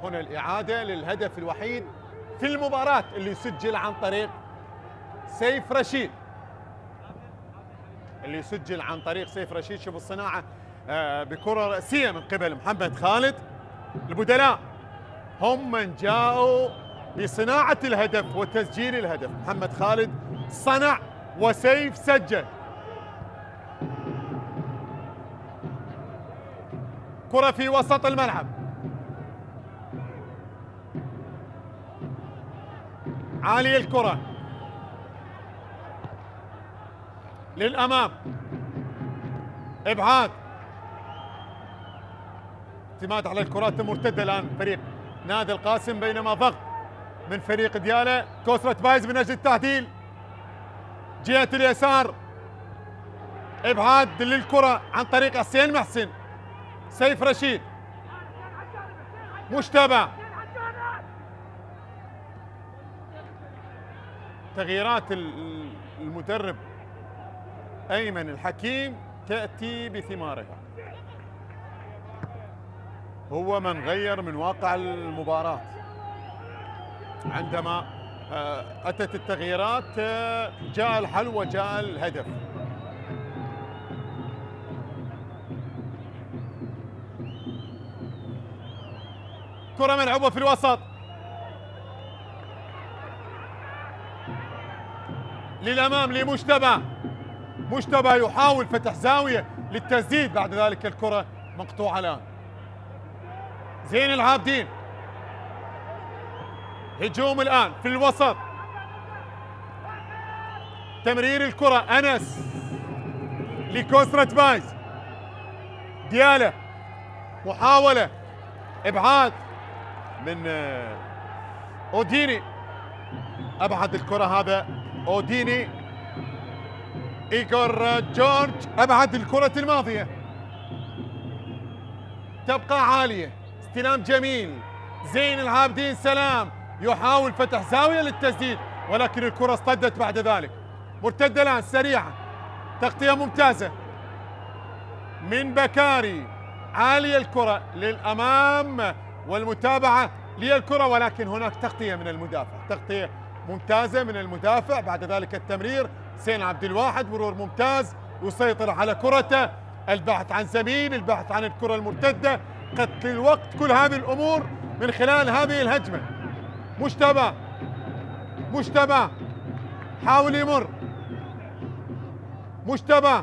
هنا الإعادة للهدف الوحيد في المباراة اللي سجل عن طريق سيف رشيد. اللي سجل عن طريق سيف رشيد. شوف الصناعة بكرة رأسية من قبل محمد خالد. البدلاء هم من جاءوا بصناعة الهدف وتسجيل الهدف. محمد خالد صنع وسيف سجل. كرة في وسط الملعب، عالية الكرة للأمام، إبعاد، اعتماد على الكرات المرتدة الآن فريق نادي القاسم، بينما ضغط من فريق دياله. كوسرة بايز من أجل التعديل جهة اليسار، إبعاد للكرة عن طريق حسين محسن. سيف رشيد، مجتبى. تغييرات المدرب أيمن الحكيم تأتي بثمارها. هو من غير من واقع المباراة. عندما أتت التغييرات جاء الحل وجاء الهدف. كرة ملعوبة في الوسط للأمام لمجتبى. مجتبى يحاول فتح زاوية للتسديد، بعد ذلك الكرة مقطوعة الآن. زين العابدين، هجوم الآن في الوسط، تمرير الكرة أنس لكوسرة بايز. ديالة، محاولة إبعاد من أوديني. أبعد الكرة هذا أوديني. إيغور جورج أبعد الكرة الماضية، تبقى عالية. استلام جميل. زين العابدين سلام يحاول فتح زاوية للتسديد، ولكن الكرة اصطدت بعد ذلك. مرتدة الآن سريعة، تغطية ممتازة من بكاري. عالية الكرة للأمام والمتابعة للكرة، ولكن هناك تغطية من المدافع، تغطية ممتازة من المدافع. بعد ذلك التمرير حسين عبد الواحد، مرور ممتاز، يسيطر على كرته. البحث عن زميل، البحث عن الكرة المرتدة، قتل الوقت، كل هذه الأمور من خلال هذه الهجمة. مجتبى حاول يمر. مجتبى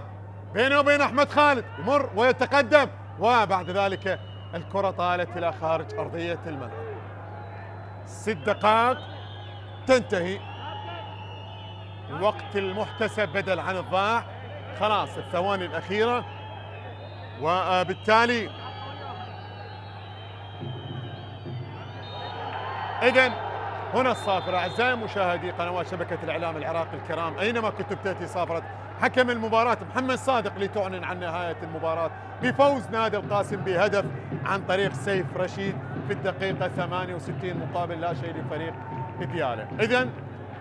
بينه وبين أحمد خالد، يمر ويتقدم، وبعد ذلك الكرة طالت إلى خارج أرضية الملعب. 6 دقائق تنتهي الوقت المحتسب بدل عن الضاع، خلاص الثواني الأخيرة، وبالتالي إذن هنا الصافرة. أعزائي مشاهدي قنوات شبكة الإعلام العراقي الكرام، أينما كنتم تأتي صافرة حكم المباراة محمد صادق لتعلن عن نهاية المباراة بفوز نادي القاسم بهدف عن طريق سيف رشيد في الدقيقة 68 مقابل لا شيء لفريق ديالى. إذن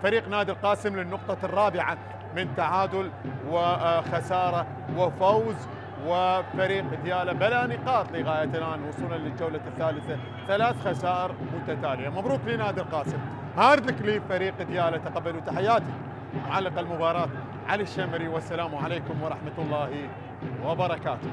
فريق نادي القاسم للنقطة الرابعة من تعادل وخسارة وفوز، وفريق ديالى بلا نقاط لغاية الآن وصولا للجولة الثالثة 3 خسائر متتالية. مبروك لنادي القاسم، هارد لك لفريق ديالى. تقبلوا تحياتي معلق المباراة علي الشمري، والسلام عليكم ورحمة الله وبركاته.